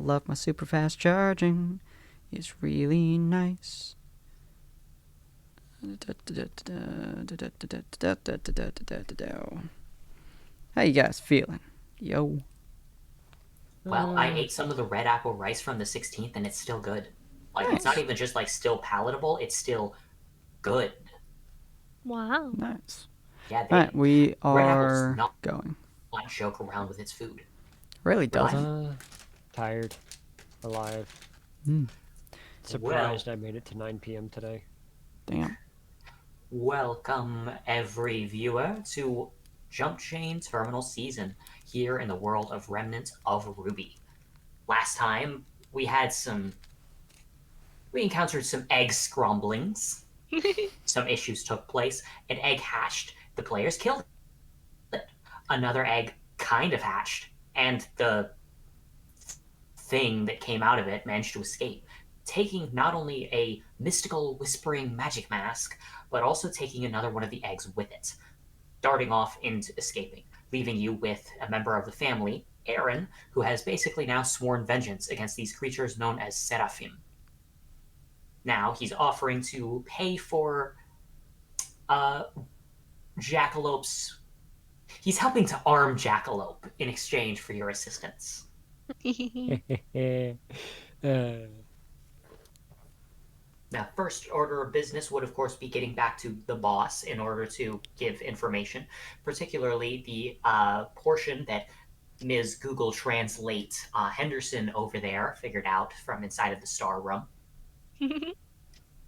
love my super fast charging. It's really nice. How you guys feeling? Yo. Well, I ate some of the red apple rice from the 16th, and it's still good. Like, it's not Nice. even just, like, still palatable, it's still good. Wow. Nice. Yeah, Alright, we Red Apple does are not going. joke around with its food. Really Real life? doesn't. Tired. Alive. Surprised I made it to 9 p.m. today. Damn. Welcome, every viewer, to Jumpchain Terminal Season, here in the world of Remnants of RWBY. Last time, we encountered some egg scrumblings. Some issues took place. An egg hatched. The players killed it. Another egg kind of hatched. And the thing that came out of it managed to escape, taking not only a mystical whispering magic mask, but also taking another one of the eggs with it, darting off and escaping, leaving you with a member of the family, Aaron, who has basically now sworn vengeance against these creatures known as Seraphim. Now he's offering to pay for Jackalope's. He's helping to arm Jackalope in exchange for your assistance. Now, first order of business would, of course, be getting back to the boss in order to give information, particularly the portion that Ms. Google Translate Henderson over there figured out from inside of the Star Room.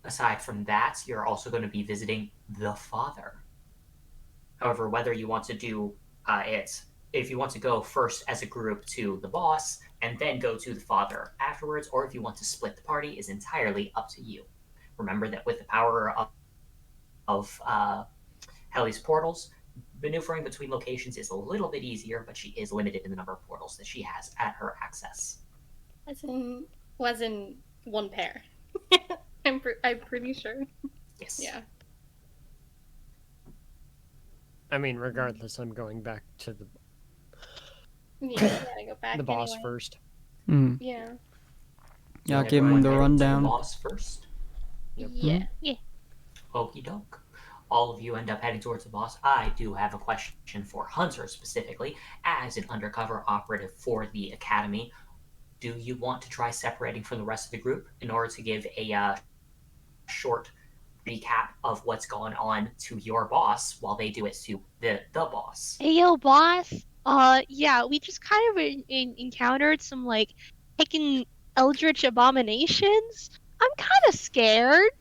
Aside from that, you're also going to be visiting the Father. However, whether you want to do if you want to go first as a group to the boss and then go to the Father afterwards, or if you want to split the party, is entirely up to you. Remember that with the power of Helly's portals, maneuvering between locations is a little bit easier, but she is limited in the number of portals that she has at her access. As in one pair. I'm pretty sure. Yes. Yeah. I mean, regardless, I'm going back to the Yeah, you gotta go back. the boss anyway. first. Yeah. Y'all give him the rundown. The boss first. Yep. Yeah. Yeah. Okie doke. All of you end up heading towards the boss. I do have a question for Hunter specifically. As an undercover operative for the Academy, do you want to try separating from the rest of the group in order to give a short recap of what's going on to your boss while they do it to the boss? Hey, yo, boss. Yeah, we just kind of encountered some, like, heckin' eldritch abominations. I'm kind of scared.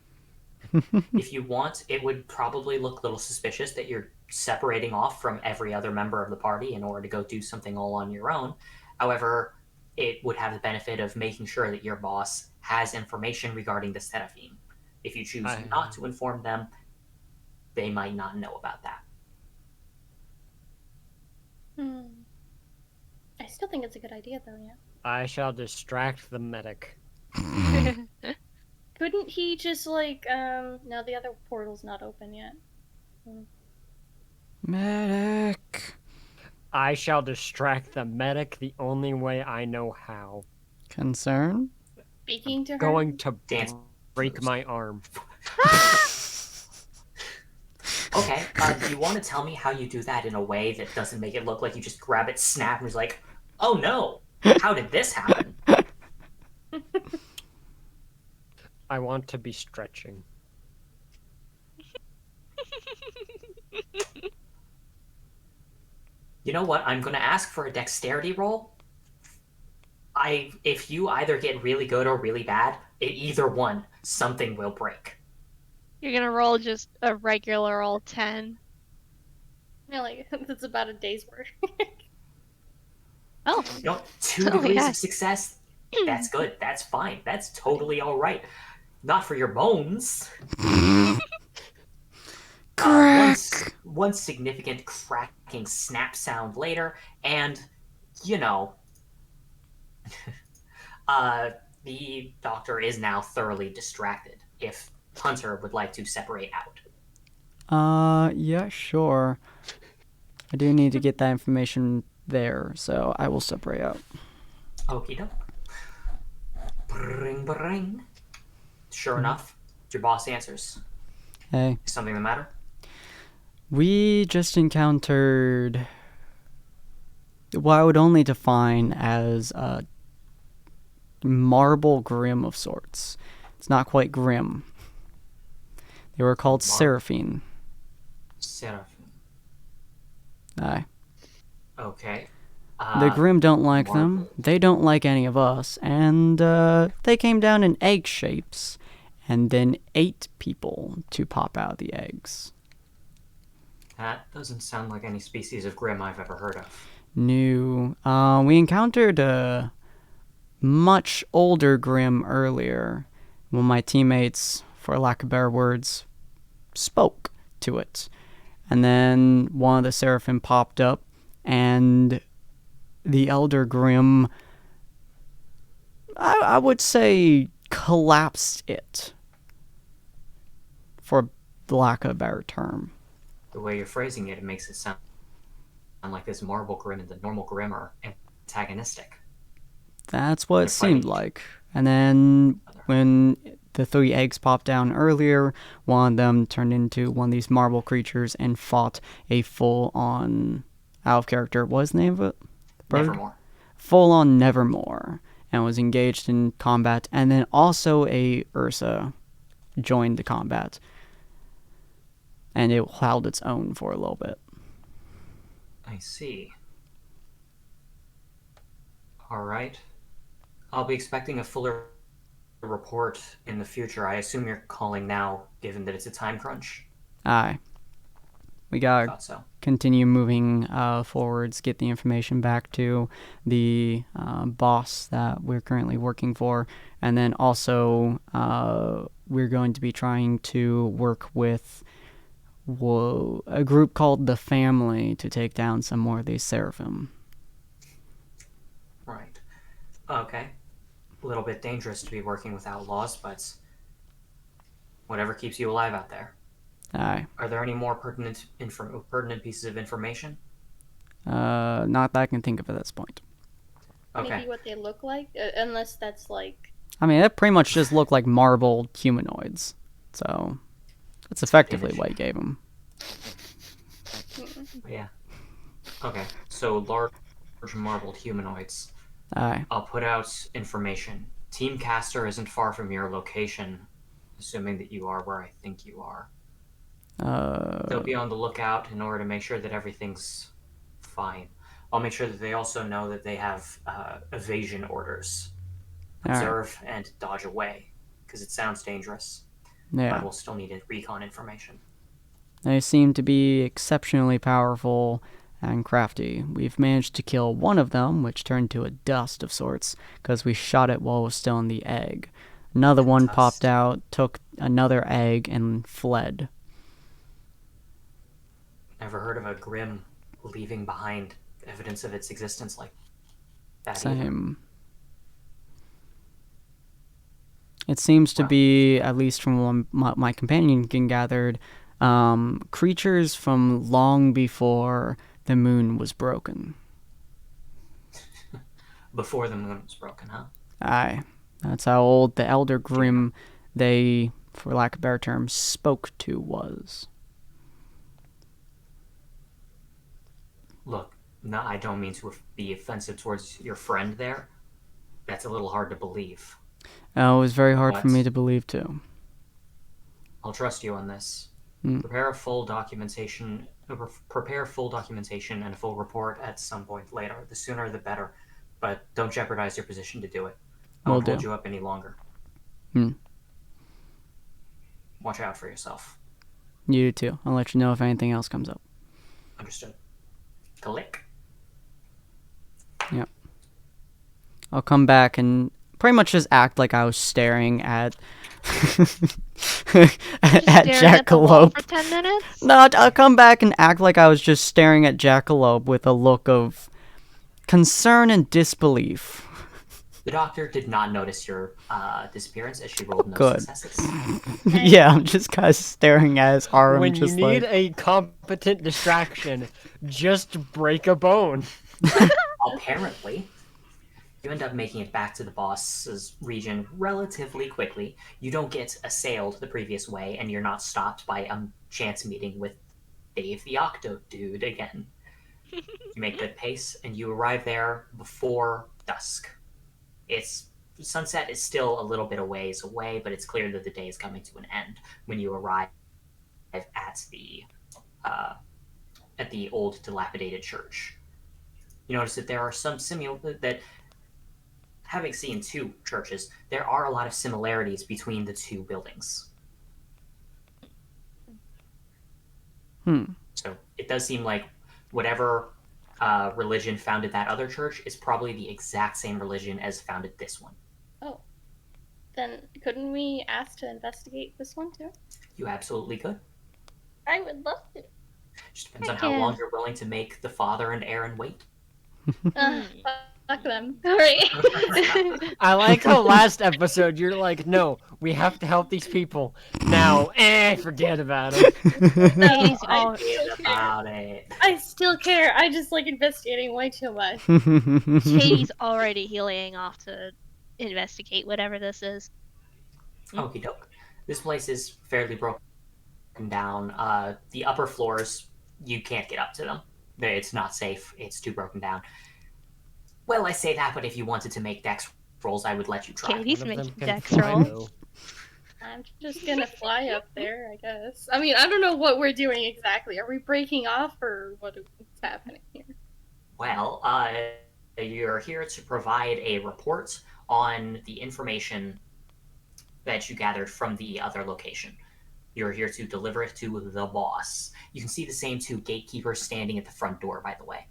If you want, it would probably look a little suspicious that you're separating off from every other member of the party in order to go do something all on your own. However, it would have the benefit of making sure that your boss has information regarding the Seraphim. If you choose not to inform them, they might not know about that. I still think it's a good idea, though, yeah. I shall distract the medic. Couldn't he just, like, now the other portal's not open yet. Medic. I shall distract the medic the only way I know how. Concern? Speaking to her? Going to Dance break first. my arm. Okay, do you want to tell me how you do that in a way that doesn't make it look like you just grab it, snap, and was like, oh no, how did this happen? I want to be stretching. You know what? I'm going to ask for a dexterity roll. If you either get really good or really bad, either one, something will break. You're gonna roll just a regular old 10. Yeah, like, that's about a day's work. Oh. You know, 2 Oh, degrees yeah. of success, that's good. That's fine. That's totally all right. Not for your bones. Crack! One significant cracking snap sound later, and, you know, the doctor is now thoroughly distracted. If Hunter would like to separate out. Yeah, sure. I do need to get that information there, so I will separate out. Okie doke. Bring, bring. Sure enough, your boss answers. Hey, Is something the matter? we just encountered what I would only define as a marble grim of sorts. It's not quite grim. They were called Seraphine. Seraphim. Aye. Okay. The Grim don't like marble. them. They don't like any of us. And they came down in egg shapes and then ate people to pop out the eggs. That doesn't sound like any species of Grim I've ever heard of. New. We encountered a much older Grim earlier when my teammates, for lack of better words, spoke to it. And then one of the Seraphim popped up and the Elder Grim, I would say, collapsed it, for lack of a better term. The way you're phrasing it, it makes it sound like this marble Grim and the normal Grim are antagonistic. That's what They're it seemed fighting like. And then when the 3 eggs popped down earlier, one of them turned into one of these marble creatures and fought a full-on, out of character, what was the name of it? Bird? Nevermore. Full-on Nevermore, and was engaged in combat. And then also a Ursa joined the combat. And it held its own for a little bit. I see. Alright. I'll be expecting a fuller report in the future. I assume you're calling now, given that it's a time crunch? Aye. We I gotta thought so. continue moving forwards, get the information back to the boss that we're currently working for, and then also we're going to be trying to work with a group called the Family to take down some more of these Seraphim. Right. Okay. A little bit dangerous to be working with outlaws, but whatever keeps you alive out there. Aye. Are there any more pertinent pieces of information? Not that I can think of at this point. Okay. Maybe what they look like, unless that's like. I mean, it pretty much just looked like marble humanoids. So, that's effectively what he gave them. Yeah. Okay. So large marbled humanoids. Aye. I'll put out information. Team Caster isn't far from your location, assuming that you are where I think you are. They'll be on the lookout in order to make sure that everything's fine. I'll make sure that they also know that they have evasion orders. Alright. Observe and dodge away, because it sounds dangerous. Yeah. But we'll still need recon information. They seem to be exceptionally powerful and crafty. We've managed to kill one of them, which turned to a dust of sorts, because we shot it while it was still in the egg. Another one Dust. popped out, took another egg, and fled. Never heard of a Grim leaving behind evidence of its existence like that either. Same. It seems to Wow. be, at least from what my companion can gathered, creatures from long before the moon was broken. Before the moon was broken, huh? Aye. That's how old the Elder Grim they, for lack of a better term, spoke to was. Look, no, I don't mean to be offensive towards your friend there. That's a little hard to believe. It was very hard for What? me to believe, too. I'll trust you on this. Hmm. Prepare full documentation and a full report at some point later. The sooner the better. But don't jeopardize your position to do it. I Will won't hold do. you up any longer. Hmm. Watch out for yourself. You do, too. I'll let you know if anything else comes up. Understood. Click. Yep. I'll come back and pretty much just act like I was staring at at Staring at the wall Jackalope. for 10 minutes? No, I'll come back and act like I was just staring at Jackalope with a look of concern and disbelief. The doctor did not notice your disappearance as she rolled no Good. successes. Yeah, I'm just kind of staring at his arm, When you just need like, a competent distraction, just break a bone. Apparently. You end up making it back to the boss's region relatively quickly. You don't get assailed the previous way, and you're not stopped by a chance meeting with Dave the Octo Dude again. You make good pace, and you arrive there before dusk. Sunset is still a little bit a ways away, but it's clear that the day is coming to an end when you arrive uh, at the old dilapidated church. You notice that there are some that having seen two churches, there are a lot of similarities between the two buildings. So it does seem like whatever religion founded that other church is probably the exact same religion as founded this one. Oh. Then couldn't we ask to investigate this one too? You absolutely could. I would love to. Just depends on how long you're willing to make the father and Aaron wait. Fuck them. Alright. I like how last episode you're like, no, we have to help these people. Now, forget about it. No, I still care. I just like investigating way too much. Katie's already healing off to investigate whatever this is. Okie doke. This place is fairly broken down. The upper floors, you can't get up to them. It's not safe. It's too broken down. Well, I say that, but if you wanted to make dex rolls, I would let you try. Katie's making dex rolls. I'm just gonna fly up there, I guess. I mean, I don't know what we're doing exactly. Are we breaking off, or what's happening here? Well, you're here to provide a report on the information that you gathered from the other location. You're here to deliver it to the boss. You can see the same two gatekeepers standing at the front door, by the way.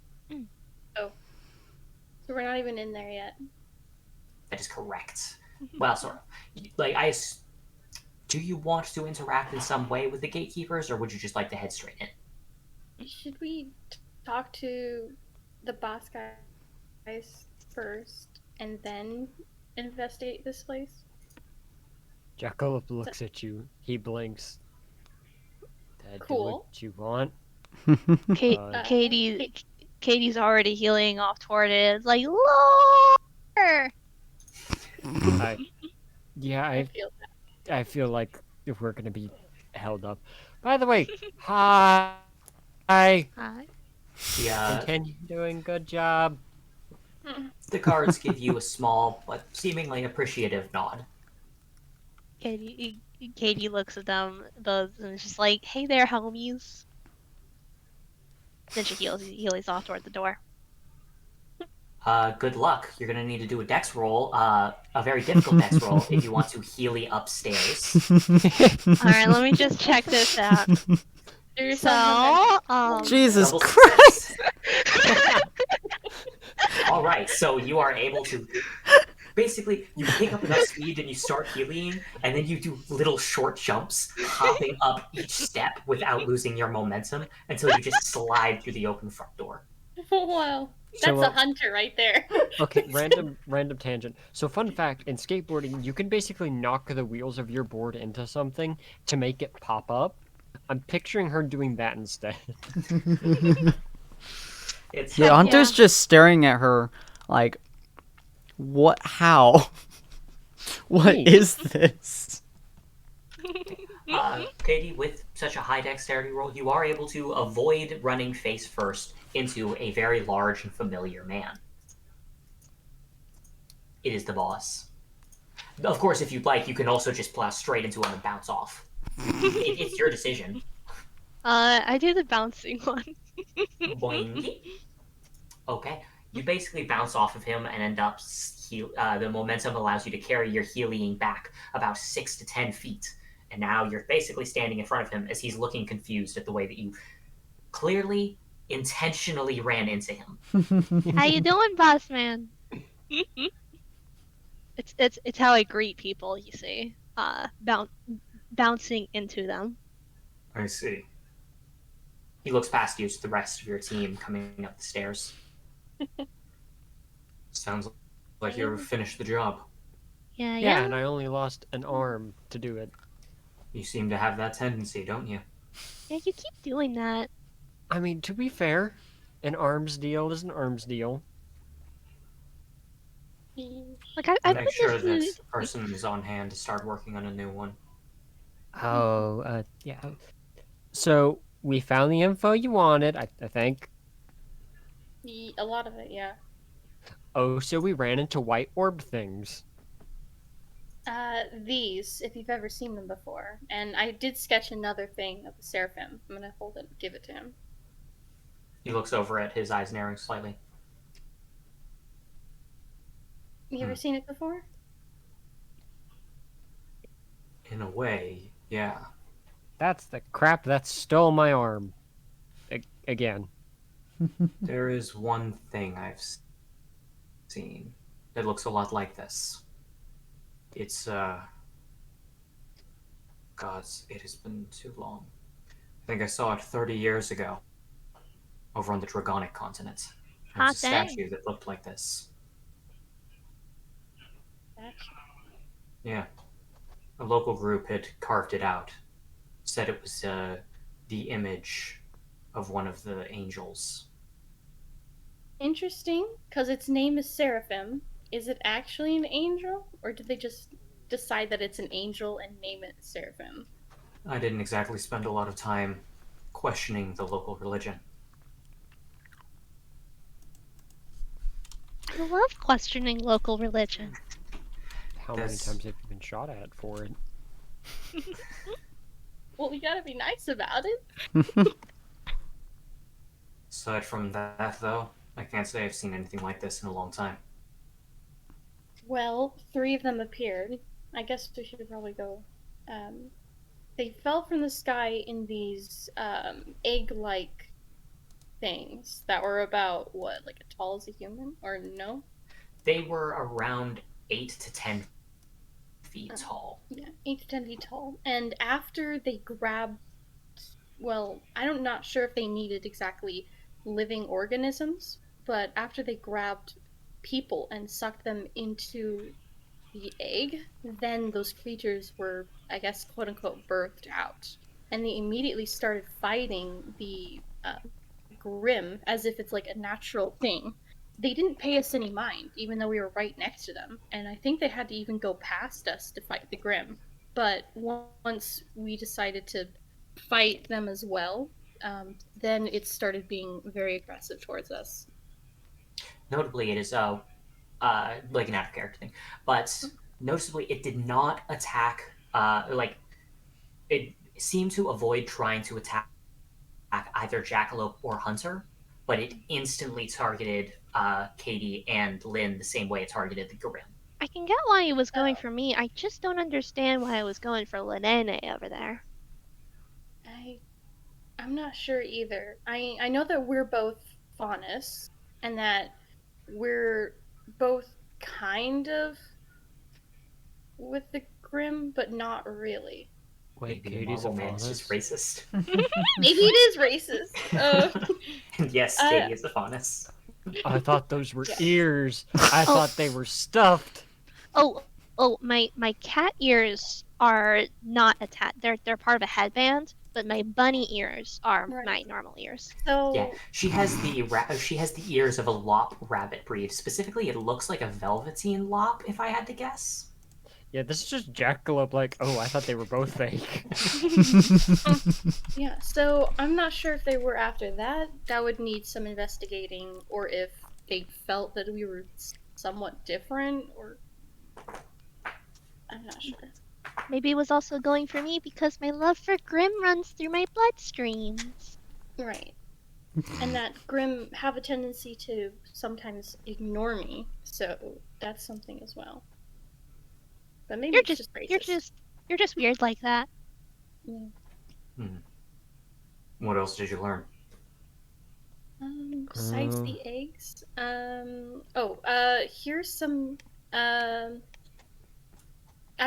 Oh. So we're not even in there yet. That is correct. Well, sort of. Do you want to interact in some way with the gatekeepers, or would you just like to head straight in? Should we talk to the boss guys first, and then investigate this place? Jacob looks at you. He blinks. That Cool. Do what you want. Katie's already healing off toward it. It's like, Lord! I feel like if we're gonna be held up. By the way, hi. Hi. Yeah. Continue doing good job. The cards give you a small but seemingly appreciative nod. Katie looks at them both and is just like, hey there, homies. Then she heals off toward the door. Good luck. You're gonna need to do a dex roll, a very difficult dex roll, if you want to healy upstairs. Alright, let me just check this out. Jesus Double Christ! Alright, so you are able to... Basically, you pick up enough speed and you start healing, and then you do little short jumps, hopping up each step without losing your momentum until you just slide through the open front door. Wow. That's So, a hunter right there. Okay, random tangent. So fun fact, in skateboarding, you can basically knock the wheels of your board into something to make it pop up. I'm picturing her doing that instead. Hunter's just staring at her like, what? How? What is this? Katie, with such a high dexterity roll, you are able to avoid running face first into a very large and familiar man. It is the boss. Of course, if you'd like, you can also just plow straight into him and bounce off. It's your decision. I do the bouncing one. Boing. Okay. You basically bounce off of him and end up... the momentum allows you to carry your healing back about 6 to 10 feet. And now you're basically standing in front of him as he's looking confused at the way that you clearly, intentionally ran into him. How you doing, boss man? It's how I greet people, you see. Bouncing into them. I see. He looks past you to the rest of your team coming up the stairs. Sounds like you've finished the job. Yeah. And I only lost an arm to do it. You seem to have that tendency, don't you? Yeah, you keep doing that. I mean, to be fair, an arms deal is an arms deal. Like I Make put sure this. that person is on hand to start working on a new one. Oh, yeah. So we found the info you wanted, I think. A lot of it, yeah. Oh, so we ran into white orb things. These, if you've ever seen them before. And I did sketch another thing of the Seraphim. I'm gonna hold it, give it to him. He looks over at his eyes narrowing slightly. You ever seen it before? In a way, yeah. That's the crap that stole my arm. Again. There is one thing I've seen that looks a lot like this. It's, gods, it has been too long. I think I saw it 30 years ago. Over on the Dragonic continent. There was a Hot dang. statue that looked like this. Yeah. A local group had carved it out. Said it was the image of one of the angels. Interesting, because its name is Seraphim. Is it actually an angel? Or did they just decide that it's an angel and name it Seraphim? I didn't exactly spend a lot of time questioning the local religion. I love questioning local religion. How many times have you been shot at for it? Well, we gotta be nice about it. Aside from that, though, I can't say I've seen anything like this in a long time. Well, 3 of them appeared. I guess we should probably go. They fell from the sky in these egg-like things that were about, what, like as tall as a human? Or no? They were around 8 to 10 feet tall. Yeah, 8 to 10 feet tall. And after they grabbed, well, I'm not sure if they needed exactly living organisms, but after they grabbed people and sucked them into the egg, then those creatures were, I guess, quote unquote, birthed out. And they immediately started fighting the Grimm as if it's like a natural thing. They didn't pay us any mind, even though we were right next to them. And I think they had to even go past us to fight the Grimm. But once we decided to fight them as well, then it started being very aggressive towards us. Notably, it is like an out of character thing, but noticeably, it did not attack. It seemed to avoid trying to attack either Jackalope or Hunter, but it instantly targeted Katie and Lynn the same way it targeted the Grimm. I can get why it was going for me. I just don't understand why it was going for Lenene over there. I'm not sure either. I know that we're both Faunus, and that we're both kind of with the Grimm, but not really. Wait, Maybe Katie's a Marvel Man is just faunus? racist. Maybe it is racist. And yes, Katie is a faunus. I thought those were ears. I thought they were stuffed. Oh, my cat ears are not attached. They're part of a headband, but my bunny ears are my normal ears. So yeah, she has the ears of a lop rabbit breed. Specifically, it looks like a velveteen lop, if I had to guess. Yeah, this is just Jackalope like, oh, I thought they were both fake. yeah, so I'm not sure if they were after that. That would need some investigating, or if they felt that we were somewhat different, or I'm not sure. Maybe it was also going for me because my love for Grimm runs through my bloodstreams. Right. And that Grimm have a tendency to sometimes ignore me, so that's something as well. But maybe it's just racist. You're just weird like that. Yeah. What else did you learn? Besides the eggs, here's some. I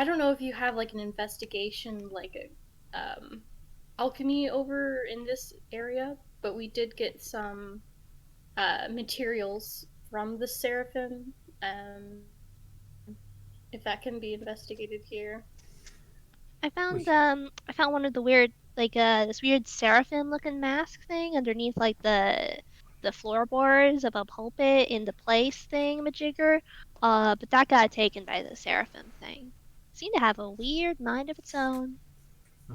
don't know if you have like an investigation, like a alchemy over in this area, but we did get some materials from the Seraphim. If that can be investigated here. I found one of the weird, like this weird seraphim looking mask thing underneath like the floorboards of a pulpit in the place thing majigger. But that got taken by the Seraphim thing. Seemed to have a weird mind of its own.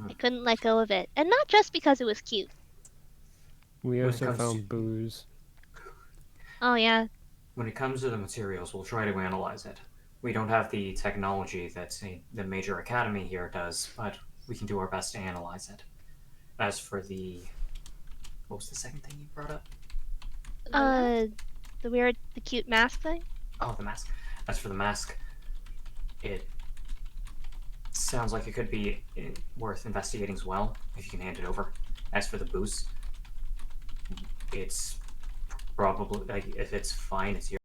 I couldn't let go of it, and not just because it was cute. We When it also comes to- found booze. Oh yeah, When it comes to the materials, we'll try to analyze it. We don't have the technology that the major academy here does, but we can do our best to analyze it. As for what was the second thing you brought up? the cute mask thing. Oh, the mask. As for the mask, it sounds like it could be worth investigating as well, if you can hand it over. As for the boost, it's probably, like, if it's fine, it's your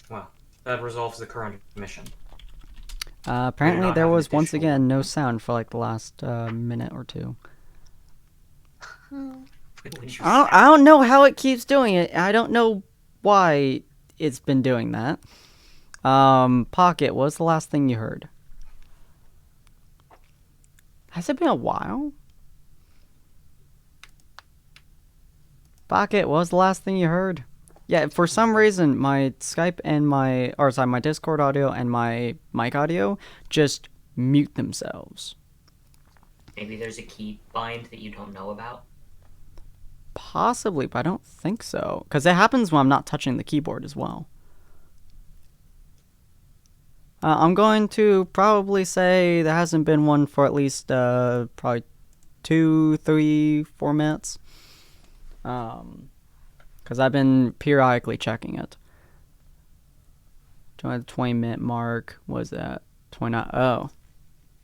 Well, that resolves the current mission. Apparently not there have an was once additional again no one. sound for like the last minute or two. Hmm. Would you I don't know how it keeps doing it. I don't know why it's been doing that. Pocket, what was the last thing you heard? Has it been a while? Pocket, what was the last thing you heard? Yeah, for some reason, my Skype and my Discord audio and my mic audio just mute themselves. Maybe there's a key bind that you don't know about. Possibly, but I don't think so. Because it happens when I'm not touching the keyboard as well. I'm going to probably say there hasn't been one for at least probably 2, 3, 4 minutes. Because I've been periodically checking it. 20-minute mark. What was that? 29. Oh.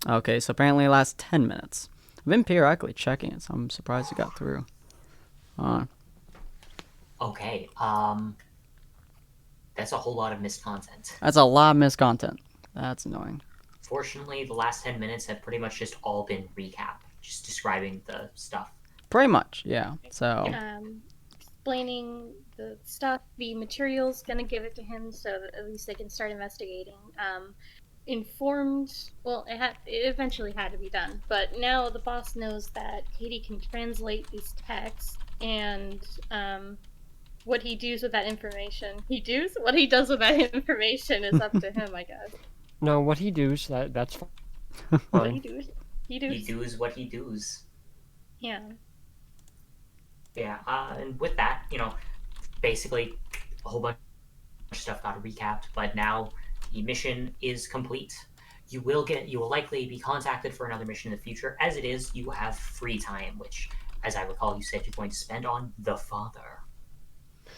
Okay, so apparently it lasts 10 minutes. I've been periodically checking it, so I'm surprised it got through. Okay, that's a whole lot of missed content. That's a lot of missed content. That's annoying. Fortunately, the last 10 minutes have pretty much just all been recap, just describing the stuff. Pretty much, yeah. So, Explaining the stuff, the materials, gonna give it to him so that at least they can start investigating. Informed, well, it eventually had to be done, but now the boss knows that Katie can translate these texts, and what he does with that information, what he does with that information is up to him, I guess. No, what he does, that's What fine. he does. He does what he does. Yeah. Yeah, and with that, basically a whole bunch of stuff got recapped, but now the mission is complete. You will likely be contacted for another mission in the future. As it is, you have free time, which, as I recall, you said you're going to spend on the father.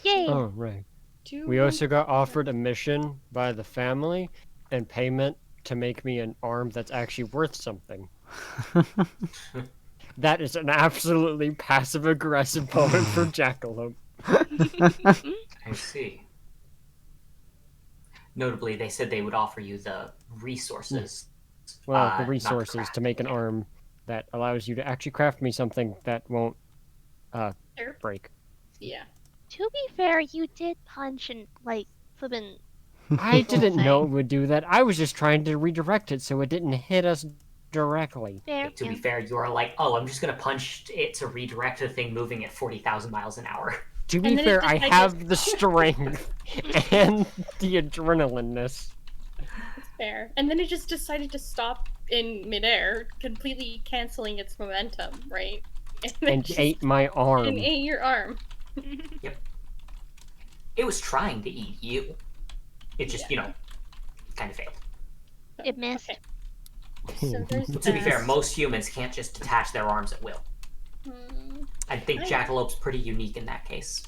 Yay! Oh, right. We also got offered a mission by the family and payment to make me an arm that's actually worth something. That is an absolutely passive-aggressive moment for Jackalope. I see. Notably, they said they would offer you the resources. Well, not the the resources to make an crafting. arm that allows you to actually craft me something that won't break. Yeah. To be fair, you did punch and flippin'. I People didn't say. know it would do that. I was just trying to redirect it so it didn't hit us directly. Fair. To be Yeah. fair, you are like, oh, I'm just going to punch it to redirect the thing moving at 40,000 miles an hour. To And be then fair, it I just- have the strength and the adrenaline-ness. It's fair. And then it just decided to stop in midair, completely canceling its momentum, right? then And just- ate my arm. And ate your arm. It was trying to eat you. It just, kind of failed. It missed. Okay. So there's To be fair, that. most humans can't just detach their arms at will. I think Right. Jackalope's pretty unique in that case.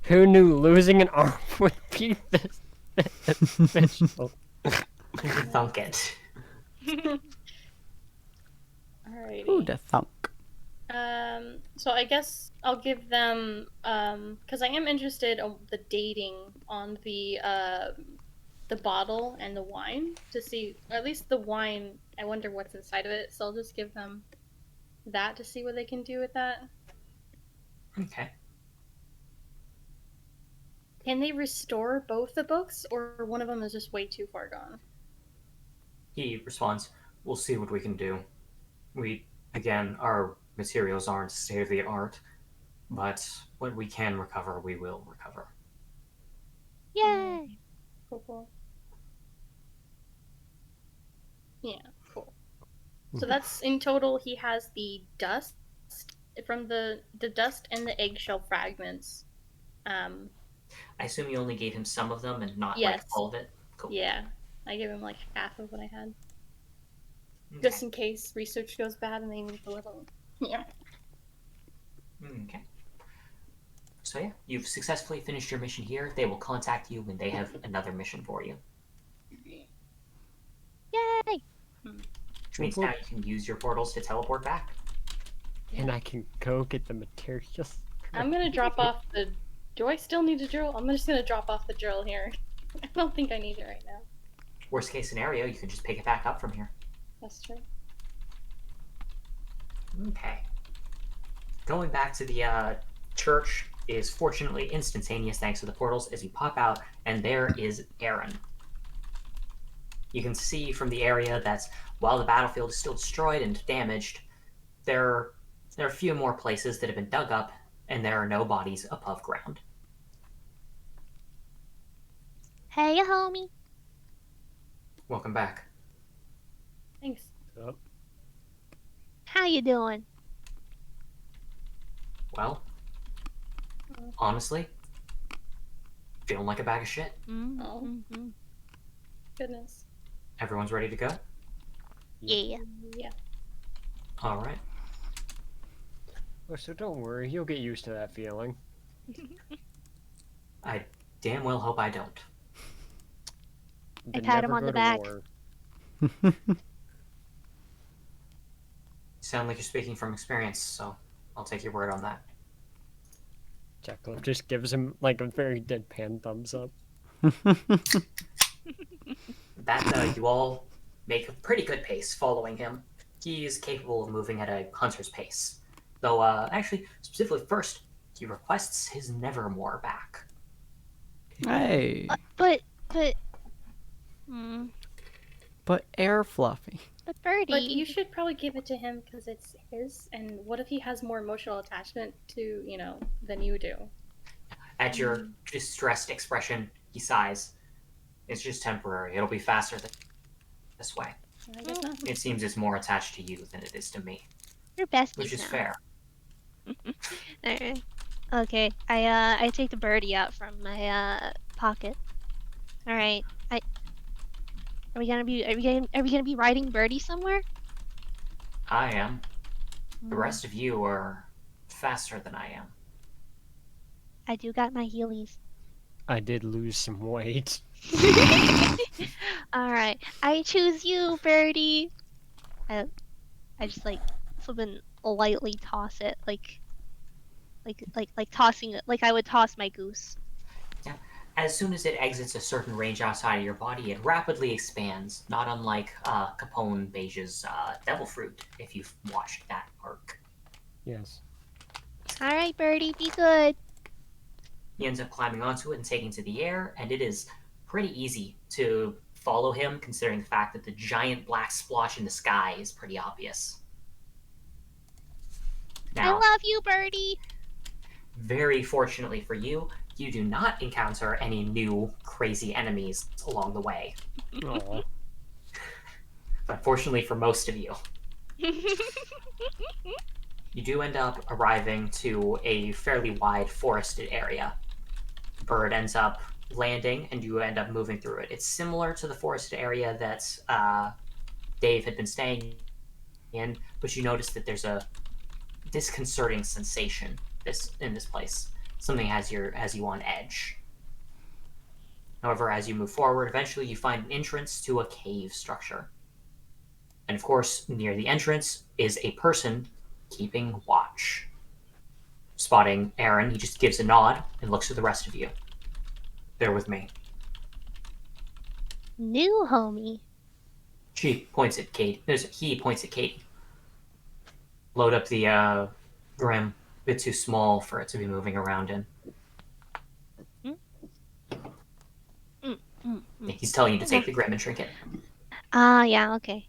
Who knew losing an arm would be this beneficial? Thunk it. Alrighty. Ooh, the thunk. So I guess I'll give them, because I am interested in the dating on the bottle and the wine to see, or at least the wine. I wonder what's inside of it. So I'll just give them that to see what they can do with that. Okay. Can they restore both the books, or one of them is just way too far gone? He responds, we'll see what we can do. Our materials aren't state of the art, but what we can recover, we will recover. Yay! Cool. Yeah, cool. So that's in total. He has the dust from the dust and the eggshell fragments. I assume you only gave him some of them and not Yes. all of it? Cool. Yeah, I gave him half of what I had, Okay. just in case research goes bad and they need a little. Yeah. Okay. So yeah, you've successfully finished your mission here. They will contact you when they have another mission for you. Yay! Which means now you can use your portals to teleport back. And I can go get the materials. I'm gonna drop off the Do I still need a drill? I'm just gonna drop off the drill here. I don't think I need it right now. Worst case scenario, you can just pick it back up from here. That's true. Okay. Going back to the church is fortunately instantaneous thanks to the portals as you pop out, and there is Aaron. You can see from the area that while the battlefield is still destroyed and damaged, there are a few more places that have been dug up, and there are no bodies above ground. Hey, homie. Welcome back. Thanks. Oh, How you doing? Well, honestly, feeling like a bag of shit. Mm-hmm. Goodness. Everyone's ready to go? Yeah. Yeah. All right. oh, so don't worry, you'll get used to that feeling. I damn well hope I don't. Then pat him never on go the to back. war. You sound like you're speaking from experience, so I'll take your word on that. Jekyll just gives him like a very deadpan thumbs up. That you all make a pretty good pace following him. He is capable of moving at a hunter's pace. Though, actually, specifically first, he requests his Nevermore back. Hey, But Air Fluffy. Birdie. But you should probably give it to him because it's his. And what if he has more emotional attachment to, than you do? At your distressed expression, he sighs. It's just temporary. It'll be faster this way. I guess not. It seems it's more attached to you than it is to me, You're besties which is now. fair. Alright. Okay. I take the birdie out from my pocket. All right. Are we gonna be riding birdie somewhere? I am. The rest of you are faster than I am. I do got my heelys. I did lose some weight. All right. I choose you, birdie. I just like something lightly toss it, like tossing it, like I would toss my goose. As soon as it exits a certain range outside of your body, it rapidly expands, not unlike Capone Beige's Devil Fruit, if you've watched that arc. Yes. All right, birdie, be good. He ends up climbing onto it and taking to the air, and it is pretty easy to follow him, considering the fact that the giant black splotch in the sky is pretty obvious. Now, I love you, birdie. very fortunately for you, you do not encounter any new crazy enemies along the way. Aw. But fortunately for most of you, you do end up arriving to a fairly wide forested area. The bird ends up landing, and you end up moving through it. It's similar to the forested area that Dave had been staying in, but you notice that there's a disconcerting sensation in this place. Something has you on edge. However, as you move forward, eventually you find an entrance to a cave structure. And of course, near the entrance is a person keeping watch. Spotting Aaron, he just gives a nod and looks at the rest of you. They're with me. New homie. He points at Katie. Load up the Grim. A bit too small for it to be moving around in. He's telling you to take the Grim and trinket. Yeah, okay.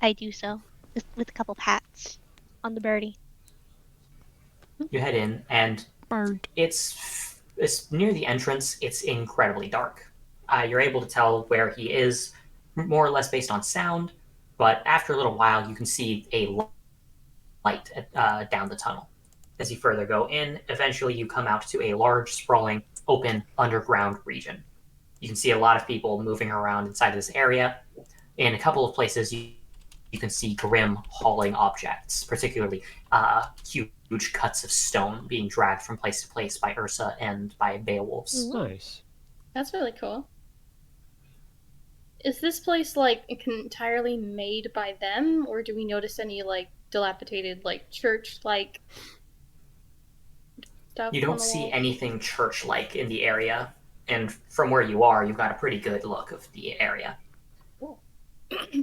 I do so with a couple pats on the birdie. You head in, and Bird. it's near the entrance. It's incredibly dark. You're able to tell where he is, more or less based on sound, but after a little while, you can see a light down the tunnel. As you further go in, eventually you come out to a large, sprawling, open, underground region. You can see a lot of people moving around inside of this area. In a couple of places, you can see Grim hauling objects, particularly huge cuts of stone being dragged from place to place by Ursa and by Beowulfs. Nice. That's really cool. Is this place entirely made by them, or do we notice any dilapidated church stuff You on don't the see walls? anything church-like in the area, and from where you are, you've got a pretty good look of the area. Cool.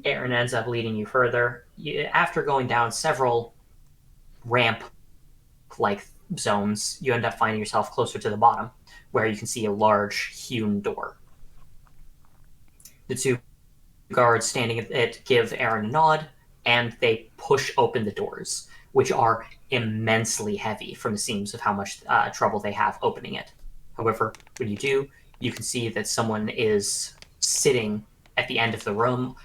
Aaron ends up leading you further. After going down several ramp-like zones, you end up finding yourself closer to the bottom, where you can see a large hewn door. The two guards standing at it give Aaron a nod, and they push open the doors, which are immensely heavy from the seams of how much trouble they have opening it. However, when you do, you can see that someone is sitting at the end of the room.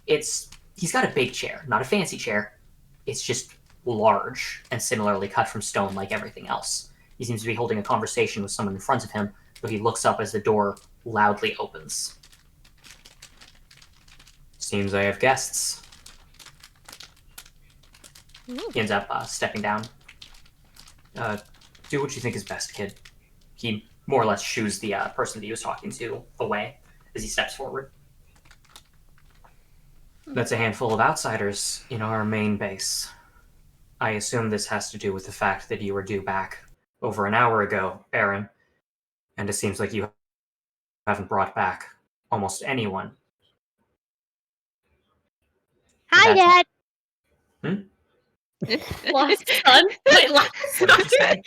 He's got a big chair, not a fancy chair. It's just large and similarly cut from stone like everything else. He seems to be holding a conversation with someone in front of him, but he looks up as the door loudly opens. Seems I have guests. Ooh. He ends up stepping down. Do what you think is best, kid. He more or less shoos the person that he was talking to away as he steps forward. That's a handful of outsiders in our main base. I assume this has to do with the fact that you were due back over an hour ago, Aaron, and it seems like you haven't brought back almost anyone. Hi, Dad. Lost son? Wait, lost What did you say?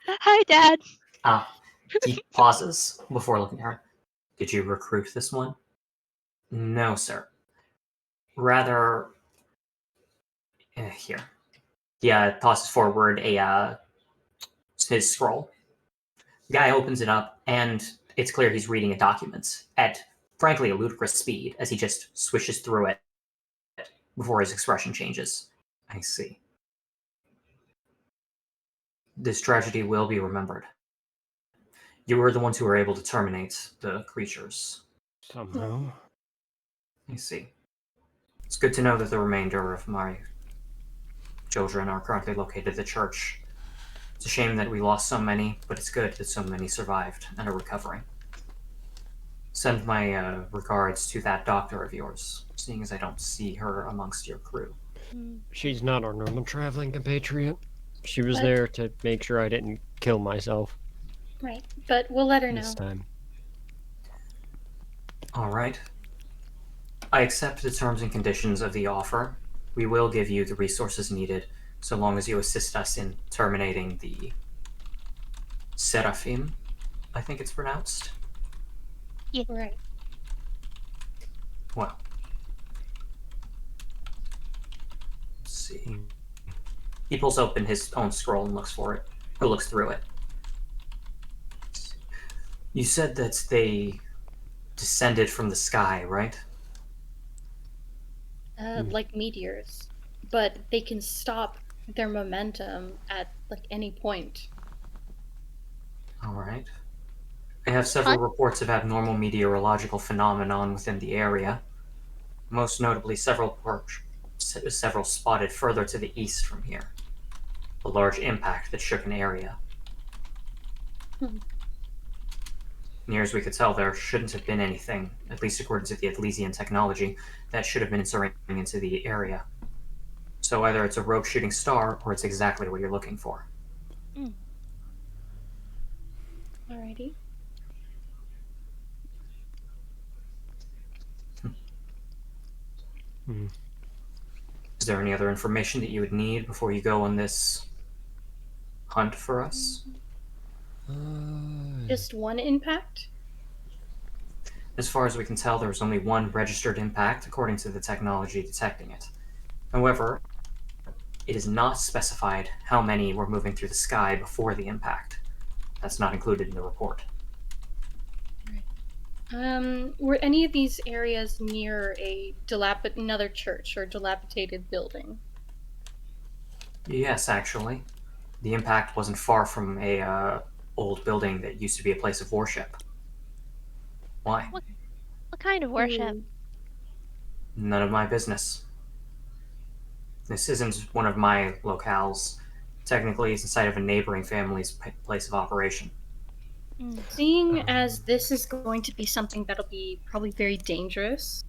Hi, Dad. He pauses before looking at her. Did you recruit this one? No, sir. Rather, here. He tosses forward his scroll. The guy opens it up, and it's clear he's reading a document at, frankly, a ludicrous speed as he just swishes through it before his expression changes. I see. This tragedy will be remembered. You were the ones who were able to terminate the creatures. Somehow. I see. It's good to know that the remainder of my children are currently located at the church. It's a shame that we lost so many, but it's good that so many survived and are recovering. Send my regards to that doctor of yours, seeing as I don't see her amongst your crew. She's not our normal traveling compatriot. She was What? there to make sure I didn't kill myself Right, but we'll let her know. this time. All right. I accept the terms and conditions of the offer. We will give you the resources needed, so long as you assist us in terminating the Seraphim, I think it's pronounced. Right. Well. Let's see. He pulls open his own scroll and looks for it. Or looks through it. You said that they descended from the sky, right? Like meteors. But they can stop their momentum at like any point. All right. I have several reports of abnormal meteorological phenomenon within the area. Most notably, several spotted further to the east from here. A large impact that shook an area. Near as we could tell, there shouldn't have been anything, at least according to the Atlesian technology, that should have been inserting into the area. So either it's a rogue shooting star, or it's exactly what you're looking for. Alrighty. Is there any other information that you would need before you go on this hunt for us? Just one impact? As far as we can tell, there was only one registered impact according to the technology detecting it. However, it is not specified how many were moving through the sky before the impact. That's not included in the report. Were any of these areas near another church or dilapidated building? Yes, actually. The impact wasn't far from a old building that used to be a place of worship. Why? What kind of worship? None of my business. This isn't one of my locales. Technically, it's inside of a neighboring family's place of operation. Seeing as this is going to be something that'll be probably very dangerous,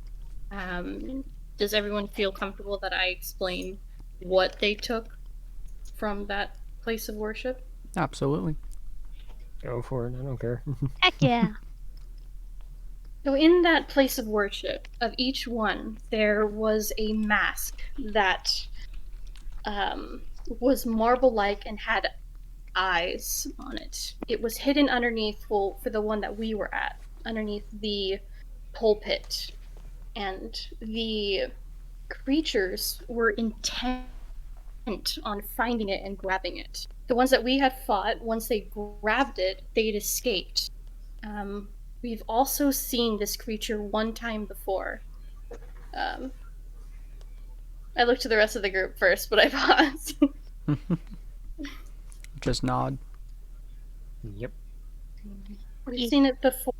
does everyone feel comfortable that I explain what they took from that place of worship? Absolutely. Go for it. I don't care. Heck yeah. So in that place of worship, of each one, there was a mask that was marble-like and had eyes on it. It was hidden underneath, well, for the one that we were at, underneath the pulpit. And the creatures were intent on finding it and grabbing it. The ones that we had fought, once they grabbed it, they'd escaped. We've also seen this creature one time before. I looked to the rest of the group first, but I paused. Just nod. Yep. We've seen it before,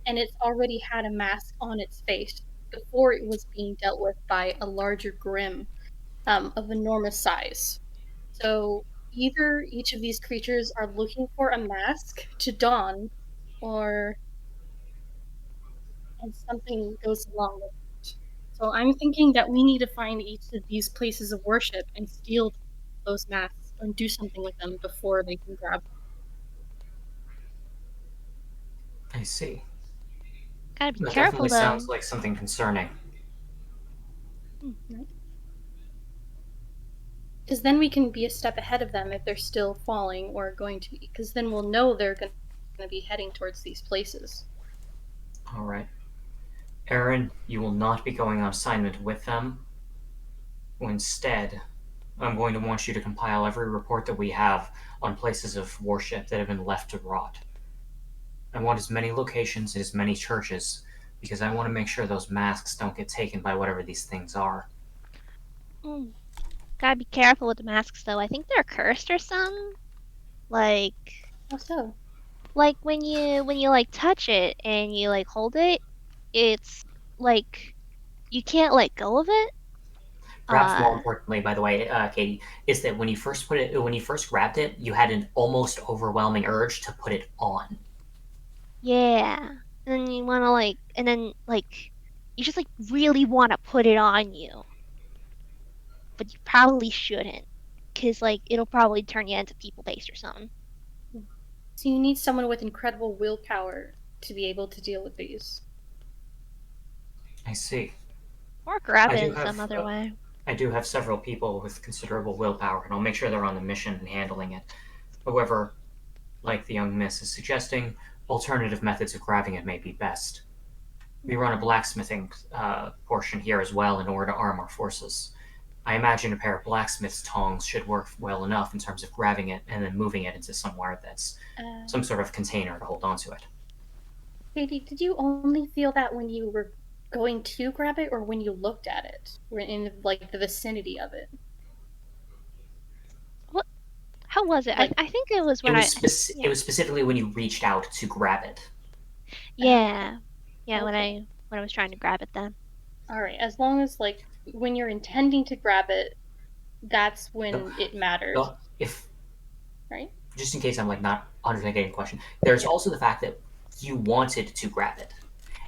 and it's already had a mask on its face before it was being dealt with by a larger Grim of enormous size. So either each of these creatures are looking for a mask to don, or and something goes along with it. So I'm thinking that we need to find each of these places of worship and steal those masks and do something with them before they can grab them. I see. Gotta be That careful definitely though. sounds like something concerning. Because then we can be a step ahead of them if they're still falling or going to be. Because then we'll know they're going to be heading towards these places. All right. Aaron, you will not be going on assignment with them. Instead, I'm going to want you to compile every report that we have on places of worship that have been left to rot. I want as many locations, as many churches, because I want to make sure those masks don't get taken by whatever these things are. Gotta be careful with the masks though. I think they're cursed or something. Like, How so? like when you like touch it and you like hold it, it's like you can't let go of it. Perhaps more importantly, by the way, Katie, is that when you first grabbed it, you had an almost overwhelming urge to put it on. Yeah. And you want to like, and then like, you just like really want to put it on you, but you probably shouldn't, cause like it'll probably turn you into people based or something. So you need someone with incredible willpower to be able to deal with these. I see. Or grab I it do in have, some other way. I do have several people with considerable willpower, and I'll make sure they're on the mission and handling it. However, like the young miss is suggesting, alternative methods of grabbing it may be best. We run a blacksmithing portion here as well in order to arm our forces. I imagine a pair of blacksmith's tongs should work well enough in terms of grabbing it and then moving it into somewhere that's some sort of container to hold onto it. Katie, did you only feel that when you were going to grab it, or when you looked at it? Or in like the vicinity of it? What? How was it? Like- I think it was when It was specifically when you reached out to grab it. Yeah. Yeah, Okay. when I was trying to grab it then. Alright, as long as like when you're intending to grab it, that's when it matters, Well, if right? just in case I'm like not understanding the question, there's also the fact that you wanted to grab it.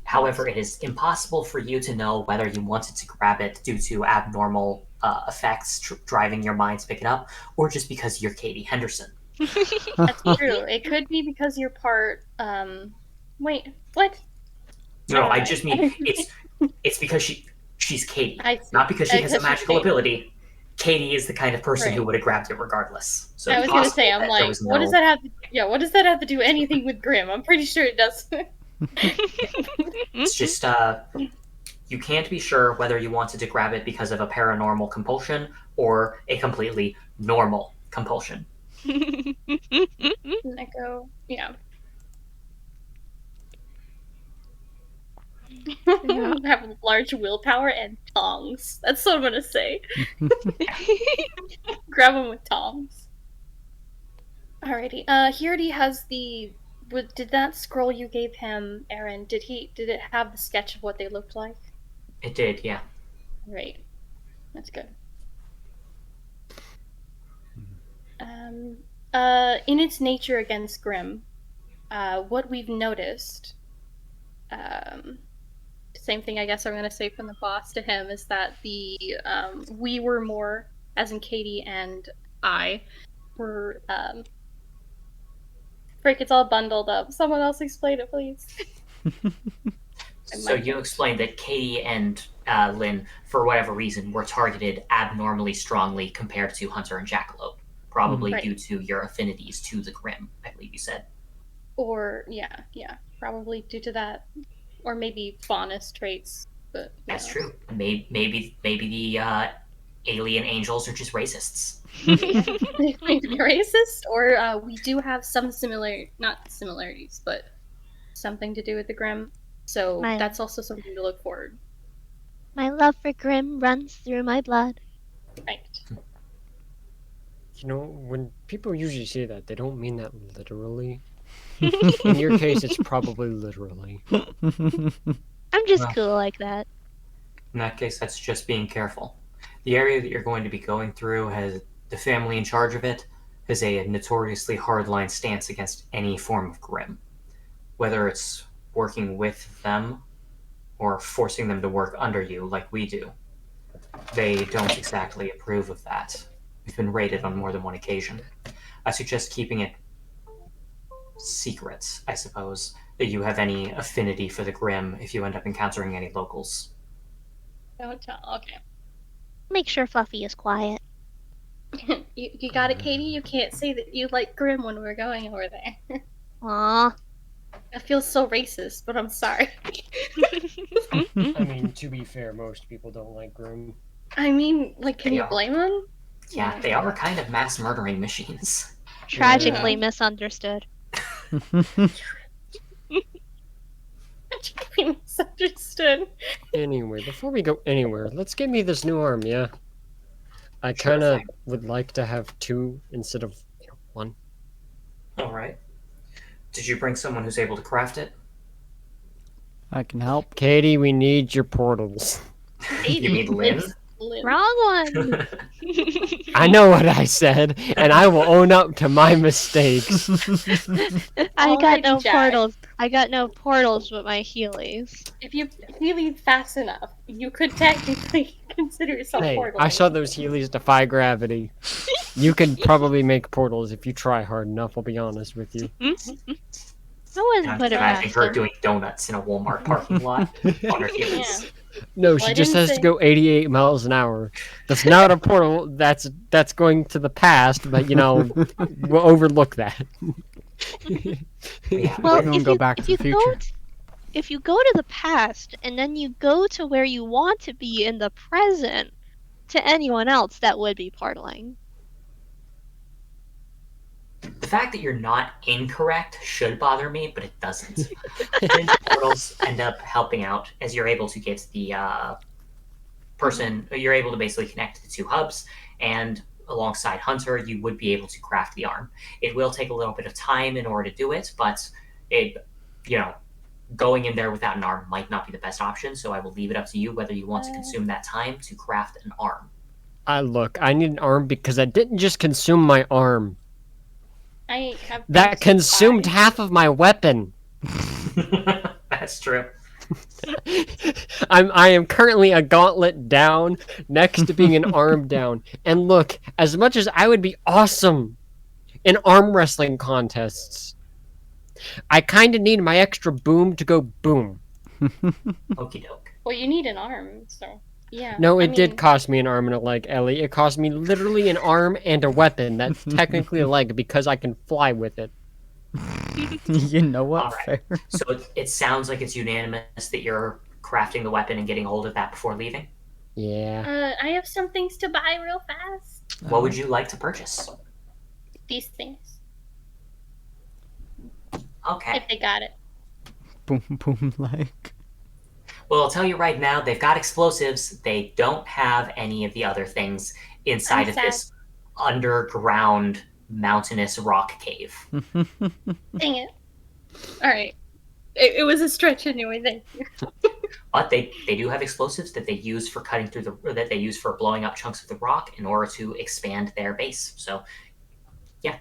However, it is impossible for you to know whether you wanted to grab it due to abnormal effects driving your mind to pick it up, or just because you're Katie Henderson. That's true. It could be because you're part. Wait, what? No, I just mean it's because she's Katie, I see. not because she has a Because she's magical Katie. ability. Katie is the kind of person who Right. would have grabbed it regardless. So I it's was gonna possible say, I'm that there like, was what no- does that have? What does that have to do anything with Grim? I'm pretty sure it does. It's just you can't be sure whether you wanted to grab it because of a paranormal compulsion or a completely normal compulsion. Echo, yeah. Have large willpower and tongs. That's what I'm gonna say. Grab him with tongs. Alrighty. He already has the. Did that scroll you gave him, Aaron? Did it have the sketch of what they looked like? It did, yeah. Right. That's good. In its nature against Grim, what we've noticed, same thing I guess I'm gonna say from the boss to him, is that we were more, as in Katie and I, were Frick, it's all bundled up. Someone else explain it, please. So you explained that Katie and Lynn, for whatever reason, were targeted abnormally strongly compared to Hunter and Jackalope, probably Right. due to your affinities to the Grim, I believe you said. Or, yeah, probably due to that. Or maybe faunus traits. But That's true. Maybe the alien angels are just racists. They might be racist, or we do have some not similarities, but something to do with the Grim. So that's also something to look forward. My love for Grimm runs through my blood. Right. You know, when people usually say that, they don't mean that literally. In your case, it's probably literally. I'm just cool like that. In that case, that's just being careful. The area that you're going to be going through has the family in charge of it has a notoriously hardline stance against any form of Grim. Whether it's working with them or forcing them to work under you like we do. They don't exactly approve of that. We've been raided on more than one occasion. I suggest keeping it secret, I suppose, that you have any affinity for the Grim if you end up encountering any locals. Don't tell. Okay. Make sure Fluffy is quiet. You got it, Katie? You can't say that you like Grim when we're going over there. Aww. I feel so racist, but I'm sorry. I mean, to be fair, most people don't like Grim. I mean, like, can They you are. blame them? Yeah, they are kind of mass murdering machines. Tragically misunderstood. Misunderstood. Anyway, before we go anywhere, let's get me this new arm, yeah? I Sure kind of thing. would like to have two instead of one. Alright. Did you bring someone who's able to craft it? I can help. Katie, we need your portals. You mean Lynn? Wrong one. I know what I said, and I will own up to my mistakes. I got no Alrighty, Jack. portals. I got no portals with my Heelys. If you leave fast enough, you could technically consider yourself Hey, portal. I saw those Heelys defy gravity. You can probably make portals if you try hard enough, I'll be honest with you. I wouldn't I'm put it imagining past her him. doing donuts in a Walmart parking lot on her heels. Yeah. No, Well, she I just didn't has say- to go 88 miles an hour. That's not a portal, that's going to the past, but you know, we'll overlook that. Yeah. Well, We're gonna if go you, back if to you the go future. if you go to the past and then you go to where you want to be in the present, to anyone else that would be portaling. The fact that you're not incorrect should bother me, but it doesn't. Lynn's portals end up helping out as you're able to get the person, you're able to basically connect the two hubs, and alongside Hunter, you would be able to craft the arm. It will take a little bit of time in order to do it, but going in there without an arm might not be the best option, so I will leave it up to you whether you want to consume that time to craft an arm. Look, I need an arm because I didn't just consume my arm. I have That consumed half of my weapon. That's true. I am currently a gauntlet down next to being an arm down. And look, as much as I would be awesome in arm wrestling contests, I kind of need my extra boom to go boom. Okie doke. Well, you need an arm, so yeah. No, I it did mean, cost me an arm and a leg, Ellie. It cost me literally an arm and a weapon. That's technically a leg because I can fly with it. You know what? All right. Fair. So it sounds like it's unanimous that you're crafting the weapon and getting hold of that before leaving. Yeah. I have some things to buy real fast. What would you like to purchase? These things, Okay. if they got it. Boom, boom, like. Well, I'll tell you right now, they've got explosives. They don't have any of the other things inside I'm of sad. this underground mountainous rock cave. Dang it. All right. It was a stretch anyway. Thank you. But they do have explosives that they use for cutting through or that they use for blowing up chunks of the rock in order to expand their base. So, yeah,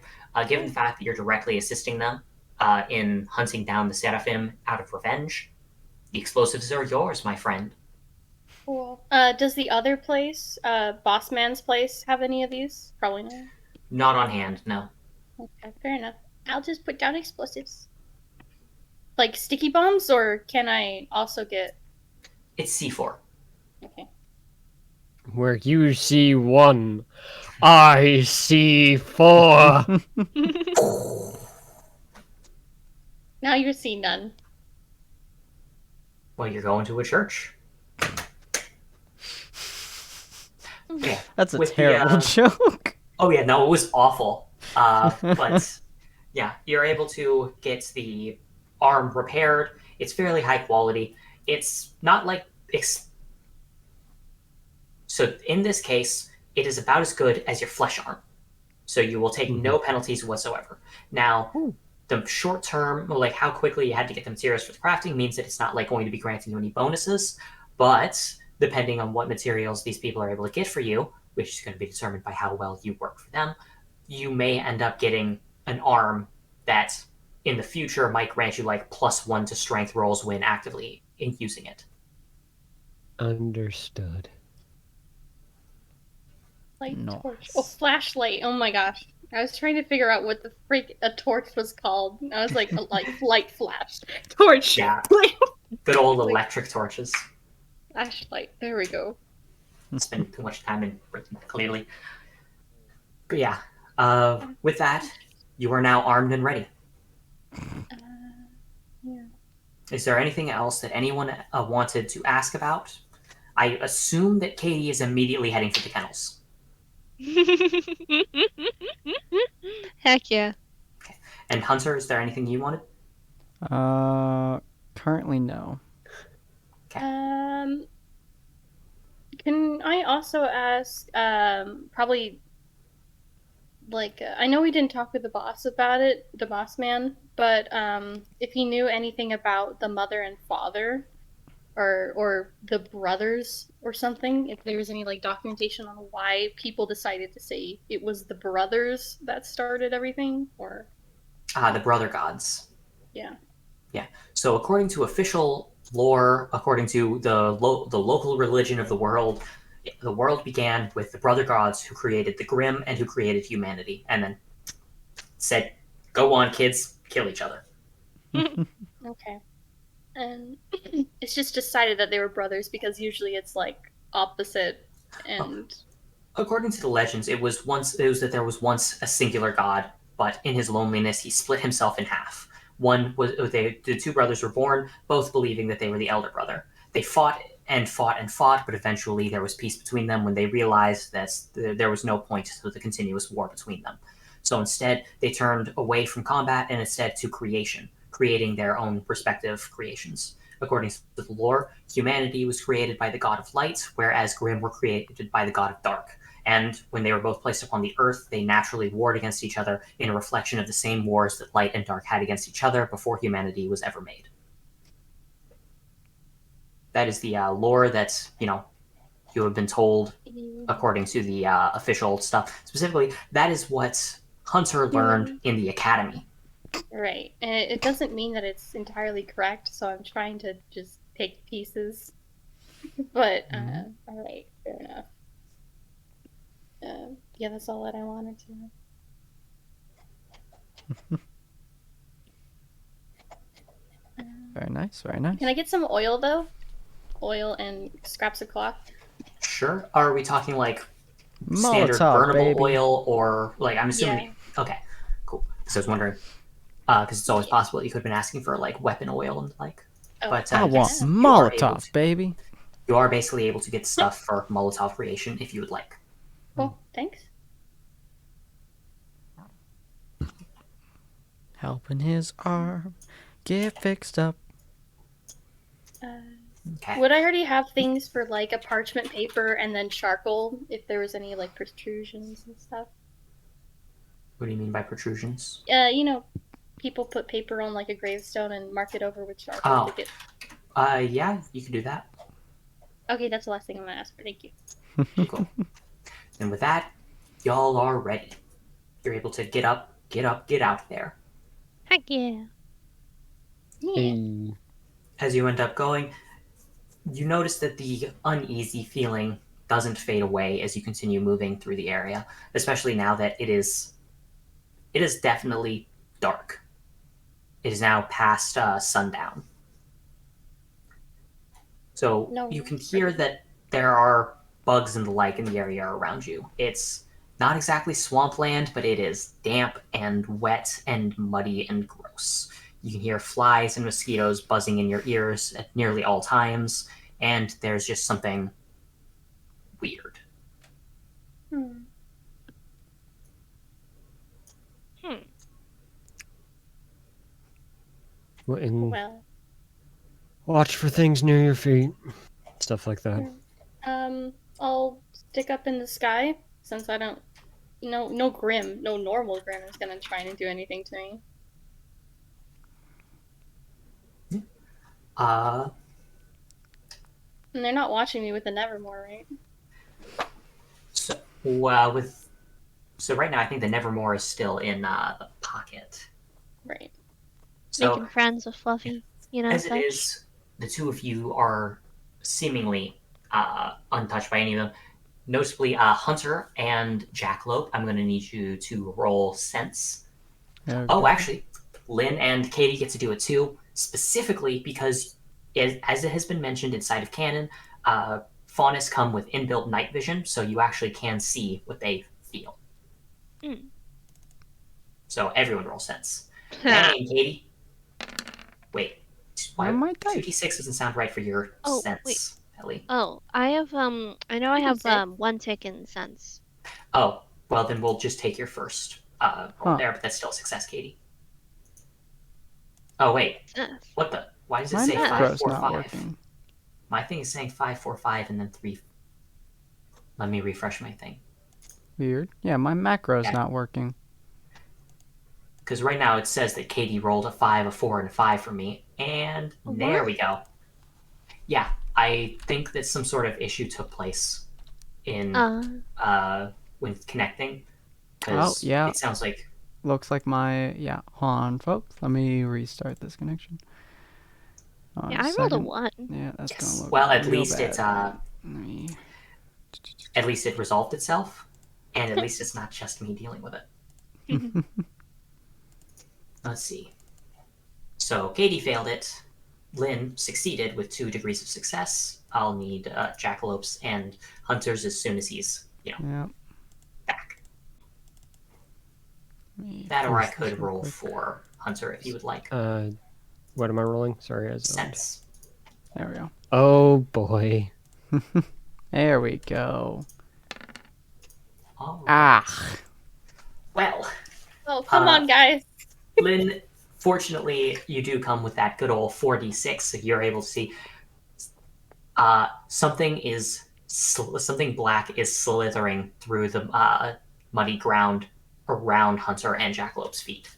given the fact that you're directly assisting them in hunting down the Seraphim out of revenge, the explosives are yours, my friend. Cool. Does the other place, Bossman's place, have any of these? Probably not. Not on hand, no. Okay, fair enough. I'll just put down explosives. Like sticky bombs, or can I also get... It's C4. Okay. Where you see 1, I see 4. Now you see none. Well, you're going to a church. Yeah. That's a With the, terrible joke. Oh yeah, no, it was awful. But yeah, you're able to get the arm repaired. It's fairly high quality. It's not like so in this case, it is about as good as your flesh arm. So you will take no penalties whatsoever. Now, the short term, like how quickly you had to get the materials for the crafting, means that it's not like going to be granting you any bonuses. But depending on what materials these people are able to get for you, which is going to be determined by how well you work for them, you may end up getting an arm that in the future might grant you like +1 to strength rolls when actively in using it. Understood. Light Nice. torch. Oh, flashlight. Oh my gosh. I was trying to figure out what the freak a torch was called. I was like, light flash. Torch. Yeah. Light Good old electric torches. flashlight. There we go. Spend too much time in Britain, clearly. But yeah, with that, you are now armed and ready. Yeah. Is there anything else that anyone wanted to ask about? I assume that Katie is immediately heading for the kennels. Heck yeah. And Hunter, is there anything you wanted? Currently no. Can I also ask, probably, like, I know we didn't talk with the boss about it, the boss man, but if he knew anything about the mother and father, or the brothers or something, if there was any like documentation on why people decided to say it was the brothers that started everything, or... The brother gods. Yeah. Yeah. So according to official lore, according to the local religion of the world began with the brother gods who created the Grimm and who created humanity, and then said, "Go on, kids, kill each other." Okay. And it's just decided that they were brothers because usually it's like opposite and... According to the legends, it was that there was once a singular god, but in his loneliness he split himself in half. The two brothers were born, both believing that they were the elder brother. They fought and fought and fought, but eventually there was peace between them when they realized that there was no point to the continuous war between them. So instead, they turned away from combat and instead to creating their own respective creations. According to the lore, humanity was created by the god of light, whereas Grimm were created by the god of dark. And when they were both placed upon the earth, they naturally warred against each other in a reflection of the same wars that light and dark had against each other before humanity was ever made. That is the lore that, you have been told according to the official stuff. Specifically, that is what Hunter learned in the academy. Right. And it doesn't mean that it's entirely correct, so I'm trying to just take pieces. But, alright, fair enough. Yeah, that's all that I wanted to know. Very nice, very nice. Can I get some oil, though? Oil and scraps of cloth? Sure. Are we talking like standard Molotov, burnable baby. oil, or like I'm assuming? Yeah. Okay, cool. So I was wondering, because it's always possible that you could have been asking for like weapon oil and like. Oh, But I want yes, you are able Molotov, to- baby. You are basically able to get stuff for Molotov creation if you would like. Cool, thanks. Helping his arm get fixed up. Okay. Would I already have things for like a parchment paper and then charcoal if there was any like protrusions and stuff? What do you mean by protrusions? People put paper on like a gravestone and mark it over with charcoal. Oh. Yeah, you can do that. Okay, that's the last thing I'm gonna ask for. Thank you. Cool. And with that, y'all are ready. You're able to get out there. Heck yeah. Hey. As you end up going, you notice that the uneasy feeling doesn't fade away as you continue moving through the area, especially now that it is definitely dark. It is now past sundown. So No. you can hear that there are bugs and the like in the area around you. It's not exactly swampland, but it is damp and wet and muddy and gross. You can hear flies and mosquitoes buzzing in your ears at nearly all times, and there's just something weird. Hmm. And Well, watch for things near your feet. Stuff like that. I'll stick up in the sky since I don't. No normal Grim is gonna try and do anything to me. Uh, And they're not watching me with the Nevermore, right? so right now I think the Nevermore is still in the pocket. Right. So Making friends with Fluffy, as such. it is, the two of you are seemingly untouched by any of them. Notably, Hunter and Jackalope, I'm going to need you to roll sense. Okay. Oh, actually, Lynn and Katie get to do it too, specifically because, as it has been mentioned inside of canon, Faunus come with inbuilt night vision, so you actually can see what they feel. Mm. So everyone roll sense. Dang, Katie. Wait. Why am I 2d6 doesn't sound right for your Oh, sense, wait. Ellie. Oh, I have I know I You can have say. one tick in sense. Oh, well then we'll just take your first roll Huh. there, but that's still a success, Katie. Oh wait, Yes. what the? Why does it My say macro's 5, macro's 4, not 5? working. My thing is saying 5, 4, 5, and then 3. Let me refresh my thing. Weird. Yeah, my macro's Yeah. not working. Because right now it says that Katie rolled a 5, a 4, and a 5 for me, and What? there we go. Yeah, I think that some sort of issue took place in when connecting. Because Oh, yeah. it sounds like Looks like hold on, folks. Let me restart this connection. Yeah, I rolled a 1. Yeah, that's yes. gonna look Well, at real least bad. it's Let me... at least it resolved itself, and at least it's not just me dealing with it. Let's see. So Katie failed it. Lynn succeeded with 2 degrees of success. I'll need Jackalopes and Hunters as soon as he's Yeah. back. Let me That, or I force this could real roll quick. for Hunter if you would like. What am I rolling? Sorry, I zoned. Sense. There we go. Oh boy. There we go. All right. Ah. Well, Oh, come on, guys. Lynn, fortunately, you do come with that good old 4d6, so you're able to see something black is slithering through the muddy ground around Hunter and Jackalope's feet.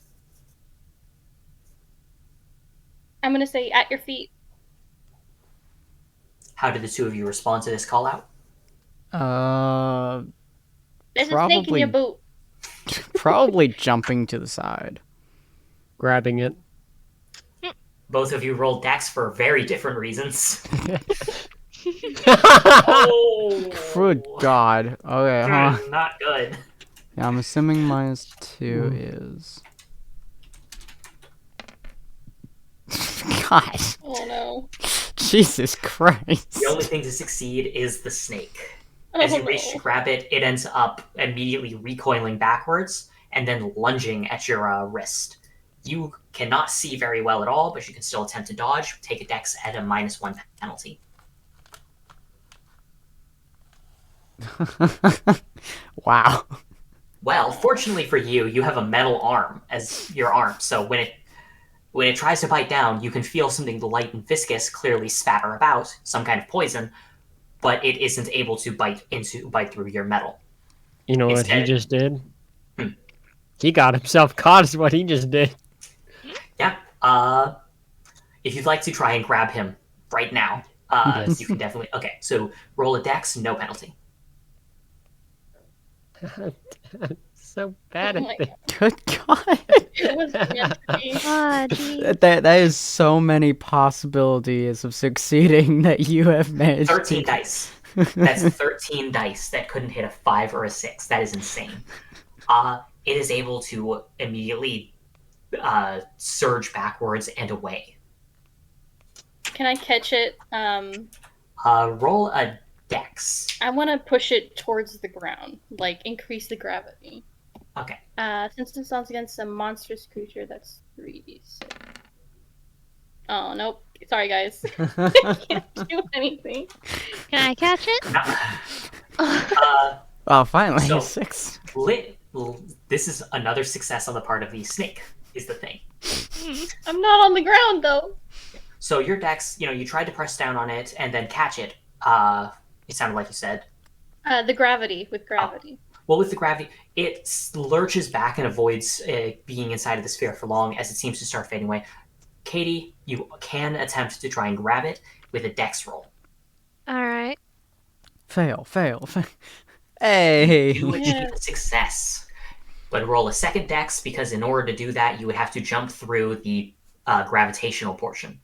I'm gonna say at your feet. How did the two of you respond to this call out? There's a snake in your boot. Probably jumping to the side. Grabbing it. Both of you rolled dex for very different reasons. Good God. Okay, huh? Not good. Yeah, I'm assuming -2 is... God. Oh no. Jesus Christ. The only thing to succeed is the snake. Oh, As you no. reach to grab it, it ends up immediately recoiling backwards and then lunging at your wrist. You cannot see very well at all, but you can still attempt to dodge. Take a dex at a -1 penalty. Wow. Well, fortunately for you, you have a metal arm as your arm, so when it tries to bite down, you can feel something light and viscous clearly spatter about, some kind of poison, but it isn't able to bite through your metal. You know what he Instead- just did? Hmm. He got himself caught is what he just did. Yeah. If you'd like to try and grab him right now, Yes. you can definitely. Okay, so roll a dex, no penalty. So bad Oh at my this. Good God. It was meant to be. Ah, gee. That is so many possibilities of succeeding that you have managed 13 to... dice. That's 13 dice that couldn't hit a 5 or a 6. That is insane. It is able to immediately surge backwards and away. Can I catch it? Roll a dex. I want to push it towards the ground, like increase the gravity. Okay. Since it sounds against a monstrous creature, that's 3d6. Oh, nope. Sorry, guys. I can't do anything. Can I catch it? Oh, finally, So- 6. This is another success on the part of the snake, is the thing. I'm not on the ground, though. So your dex, you tried to press down on it and then catch it. It sounded like you said. The gravity, with gravity. Well, with the gravity, it lurches back and avoids being inside of the sphere for long as it seems to start fading away. Katie, you can attempt to try and grab it with a dex roll. Alright. Fail. Hey! You achieve a success, but roll a second dex because in order to do that, you would have to jump through the gravitational portion.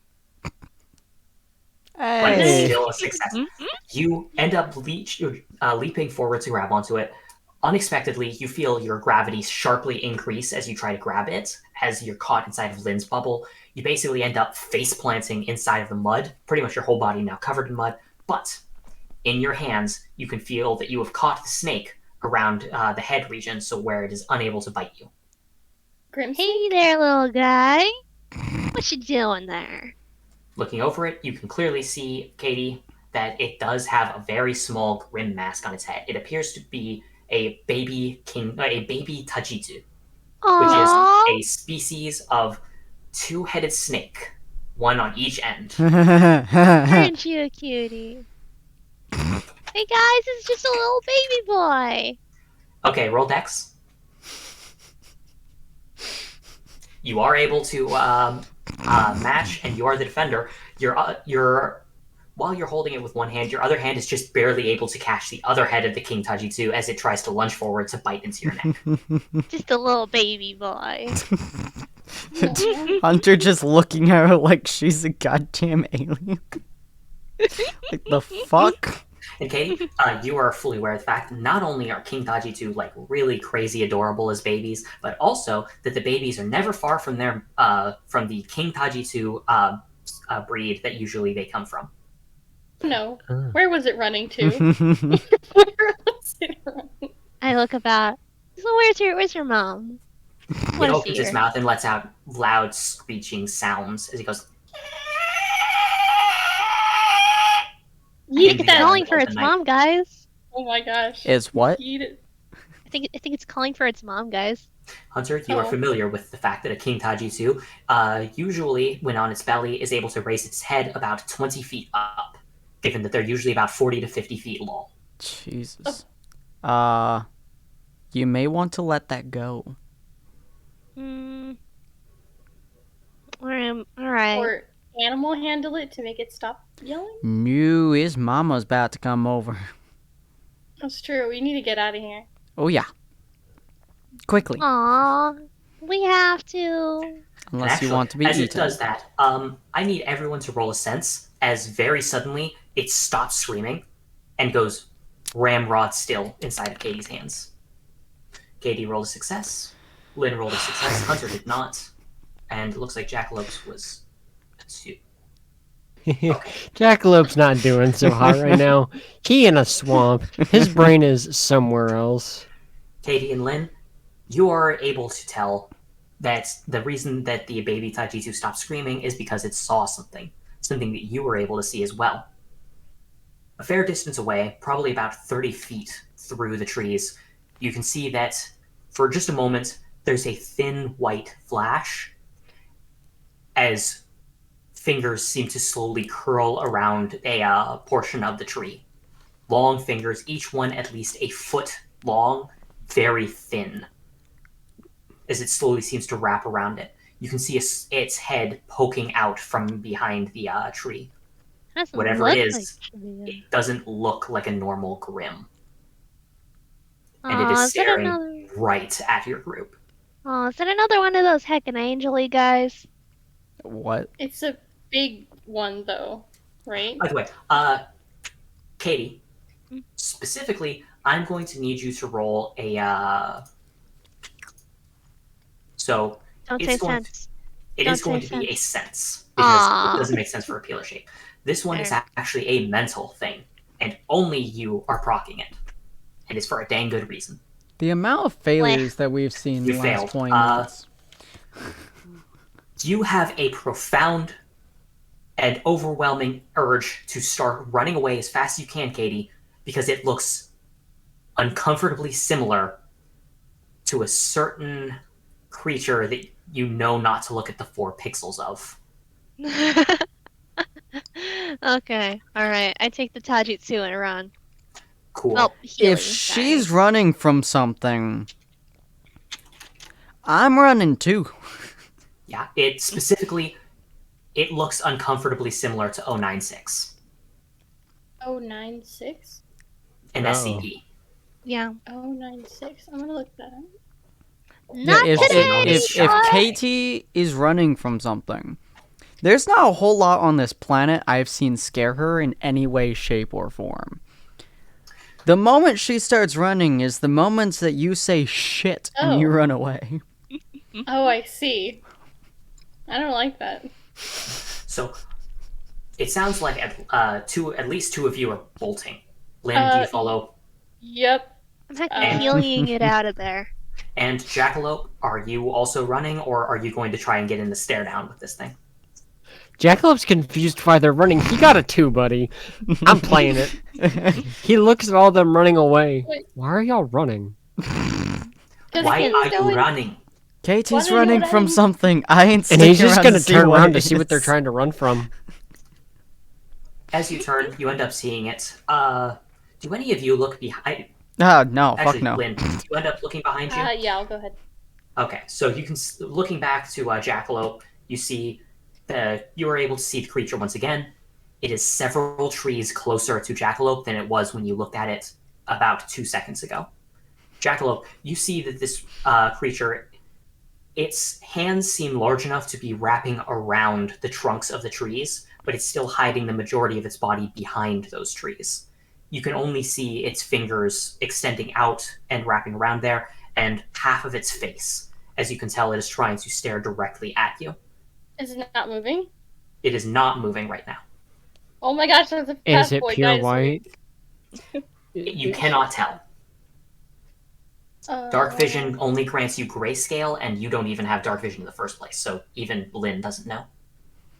But it's Hey! still a success. You end up leaping forward to grab onto it. Unexpectedly, you feel your gravity sharply increase as you try to grab it, as you're caught inside of Lynn's bubble. You basically end up face planting inside of the mud, pretty much your whole body now covered in mud, but in your hands, you can feel that you have caught the snake around the head region, so where it is unable to bite you. Grim. Hey there, little guy. What you doing there? Looking over it, you can clearly see, Katie, that it does have a very small grim mask on its head. It appears to be a baby Tajitu, which Aww. is a species of two-headed snake, one on each end. Aren't you a cutie? Hey guys, it's just a little baby boy. Okay, roll dex. You are able to match, and you are the defender. While you're holding it with one hand, your other hand is just barely able to catch the other head of the King Tajitu as it tries to lunge forward to bite into your neck. Just a little baby boy. Hunter just looking at her like she's a goddamn alien. Like, the fuck? And Katie, you are fully aware of the fact that not only are King Tajitu like really crazy adorable as babies, but also that the babies are never far from from the King Tajitu breed that usually they come from. No. Where was it running to? Where was it running? I look about. So where's your mom? It Wanna opens see its her. mouth and lets out loud screeching sounds as it goes. It's Yeah, calling for the its night. mom, guys. Oh my gosh. Is what? Eat it. I think it's calling for its mom, guys. Hunter, you are Oh. familiar with the fact that a King Tajitu, usually when on its belly, is able to raise its head about 20 feet up, given that they're usually about 40 to 50 feet long. Jesus. You may want to let that go. Alright. Or animal handle it to make it stop yelling? No, his mama's about to come over. That's true. We need to get out of here. Oh, yeah. Quickly. Aw. We have to. Unless Actually, you want to be as eaten. it does that, I need everyone to roll a sense as very suddenly it stops screaming and goes ramrod still inside of Katie's hands. Katie rolled a success. Lynn rolled a success. Hunter did not. And it looks like Jackalopes was a 2. Jackalope's not doing so hot right now. He in a swamp. His brain is somewhere else. Katie and Lynn, you are able to tell that the reason that the baby Tajitu stopped screaming is because it saw something that you were able to see as well. A fair distance away, probably about 30 feet through the trees, you can see that for just a moment there's a thin white flash as fingers seem to slowly curl around a portion of the tree. Long fingers, each one at least a foot long, very thin, as it slowly seems to wrap around it. You can see its head poking out from behind the tree. Doesn't Whatever look it is, like Julia. it doesn't look like a normal Grim, and it Aw, is is that staring another? right at your group. Oh, is that another one of those heckin' angel-y guys? What? It's a big one, though, right? By the way, Katie, specifically, I'm going to need you to roll a. So Don't It's say going sense. It Don't is going say to be a sense. sense because Aw. it doesn't make sense for a peeler shape. This one is Fair. actually a mental thing, and only you are proccing it, and it's for a dang good reason. The amount of failures that we've seen in You the last failed. 20 minutes. You have a profound and overwhelming urge to start running away as fast as you can, Katie, because it looks uncomfortably similar to a certain creature that you know not to look at the 4 pixels of. Okay, alright. I take the Tajitsu and run. Cool. Well, healing If is she's dying. running from something, I'm running too. Yeah, it looks uncomfortably similar to 096, 096? an Oh. SCP. Yeah. 096. I'm gonna look that up. Not if, today, if boy! Katie is running from something, there's not a whole lot on this planet I've seen scare her in any way, shape, or form. The moment she starts running is the moments that you say shit and you Oh. run away. Oh, I see. I don't like that. So it sounds like at least 2 of you are bolting. Lynn, do you follow? Yep. I'm heck healing it out of there. And Jackalope, are you also running, or are you going to try and get in the stare down with this thing? Jackalope's confused why they're running. He got a 2, buddy. I'm playing it. He looks at all of them running away. Wait. Why are y'all running? Why are you running? Katie's Why are you running from running? something. I ain't And sticking he's just around gonna to see turn what around it to see what they're is. trying to run from. As you turn, you end up seeing it. Do any of you look behind? Oh, no, Actually, fuck no. Lynn, do you end up looking behind you? Yeah, I'll go ahead. Okay, so you can looking back to Jackalope, you see you are able to see the creature once again. It is several trees closer to Jackalope than it was when you looked at it about 2 seconds ago. Jackalope, you see that this creature, its hands seem large enough to be wrapping around the trunks of the trees, but it's still hiding the majority of its body behind those trees. You can only see its fingers extending out and wrapping around there, and half of its face. As you can tell, it is trying to stare directly at you. Is it not moving? It is not moving right now. Oh my gosh, there's a Is fat it boy pure dinosaur. white? You cannot tell. Dark vision only grants you grayscale, and you don't even have dark vision in the first place, so even Lynn doesn't know.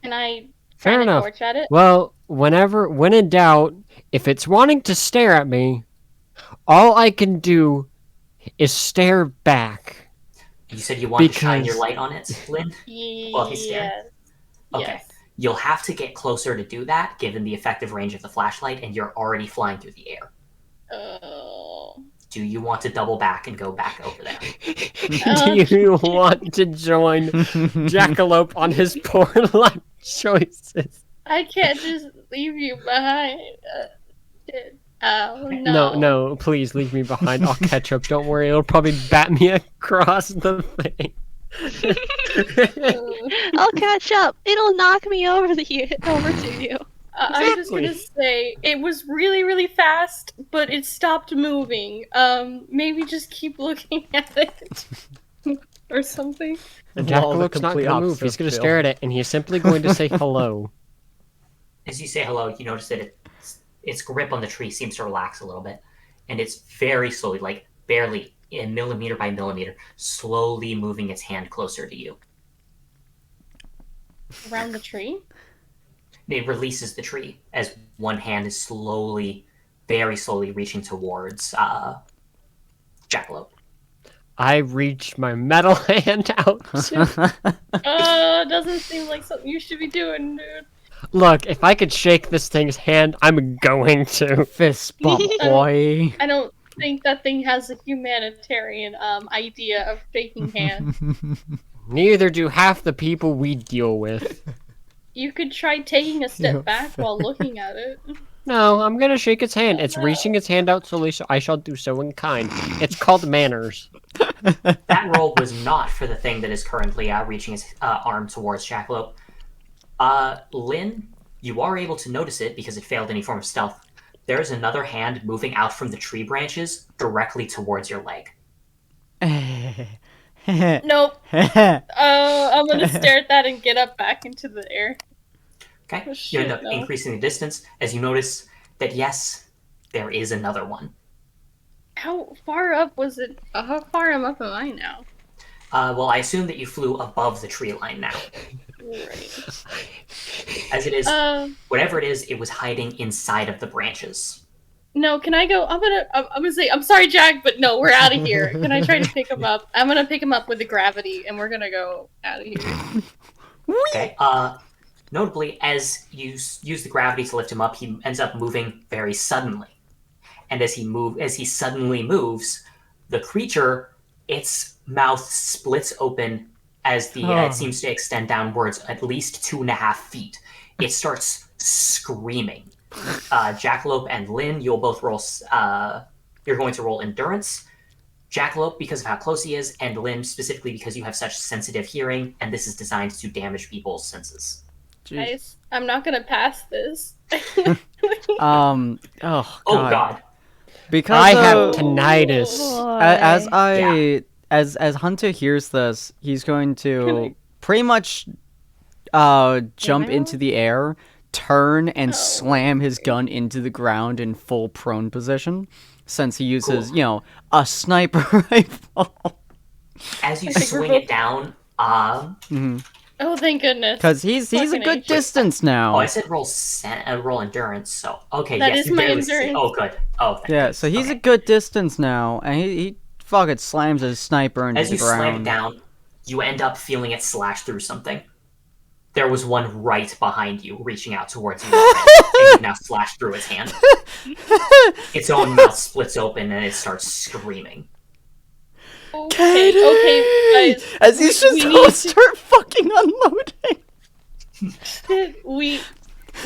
Can I Fair shine a enough. torch at it? Well, when in doubt, if it's wanting to stare at me, all I can do is stare back. You said you want to shine your Because- light on it, Lynn? Well, he's staring. Yes. Okay. Yes. You'll have to get closer to do that, given the effective range of the flashlight, and you're already flying through the air. Oh. Do you want to double back and go back over there? Do you want to join Jackalope on his poor life choices? I can't just leave you behind. Oh no. No, please leave me behind. I'll catch up. Don't worry, it'll probably bat me across the thing. I'll catch up. It'll knock me over to you. I'm just gonna say it was really, really fast, but it stopped moving. Maybe just keep looking at it or something. And Well, the Jackalope's not complete gonna move. opposite He's gonna of stare at it, and he's simply going to say hello. As you say hello, you notice that its grip on the tree seems to relax a little bit, and it's very slowly, like barely, millimeter by millimeter, slowly moving its hand closer to you. Around the tree? It releases the tree as one hand is slowly, very slowly reaching towards Jackalope. I reach my metal hand out. Doesn't seem like something you should be doing, dude. Look, if I could shake this thing's hand, I'm going to. Fist bump, boy. I don't think that thing has a humanitarian idea of shaking hands. Neither do half the people we deal with. You could try taking a step You back while looking at it. No, I'm gonna shake its hand. It's reaching its hand out slowly, so I shall do so in kind. It's called manners. That roll was not for the thing that is currently reaching its arm towards Jackalope. Lynn, you are able to notice it because it failed any form of stealth. There is another hand moving out from the tree branches directly towards your leg. Nope. I'm gonna stare at that and get up back into the air. Okay, Oh, you shit, end up no. increasing the distance as you notice that yes, there is another one. How far up was it? How far up am I now? Well, I assume that you flew above the tree line now. Right. As it is, Uh, whatever it is, it was hiding inside of the branches. no, can I go? I'm gonna say, I'm sorry, Jack, but no, we're out of here. Can I try to pick him up? I'm gonna pick him up with the gravity, and we're gonna go out of here. Okay. Notably, as you use the gravity to lift him up, he ends up moving very suddenly. And as he suddenly moves, the creature, its mouth splits open as it seems to extend downwards at least 2.5 feet. It starts screaming. Jackalope and Lynn, you'll both roll. You're going to roll endurance. Jackalope, because of how close he is, and Lynn specifically because you have such sensitive hearing, and this is designed to damage people's senses. Guys, I'm not gonna pass this. Oh god. Oh God! Because I have tinnitus. as Hunter hears this, he's going to pretty much jump into the air, turn, and slam his gun into the ground in full prone position, since he uses, a sniper rifle. As you swing it down, Oh, thank goodness. Because he's a Fucking good H. distance now. Oh, I said roll endurance. So okay, That yes, is you my barely endurance. Oh, good. Oh, thank Yeah, goodness. so he's Okay. a good distance now, and he fucking slams his sniper into As the you slam it ground. down, you end up feeling it slash through something. There was one right behind you, reaching out towards you, and you've now slashed through its hand. Its own mouth splits open, and it starts screaming. Okay, guys. As he's just gonna start fucking unloading.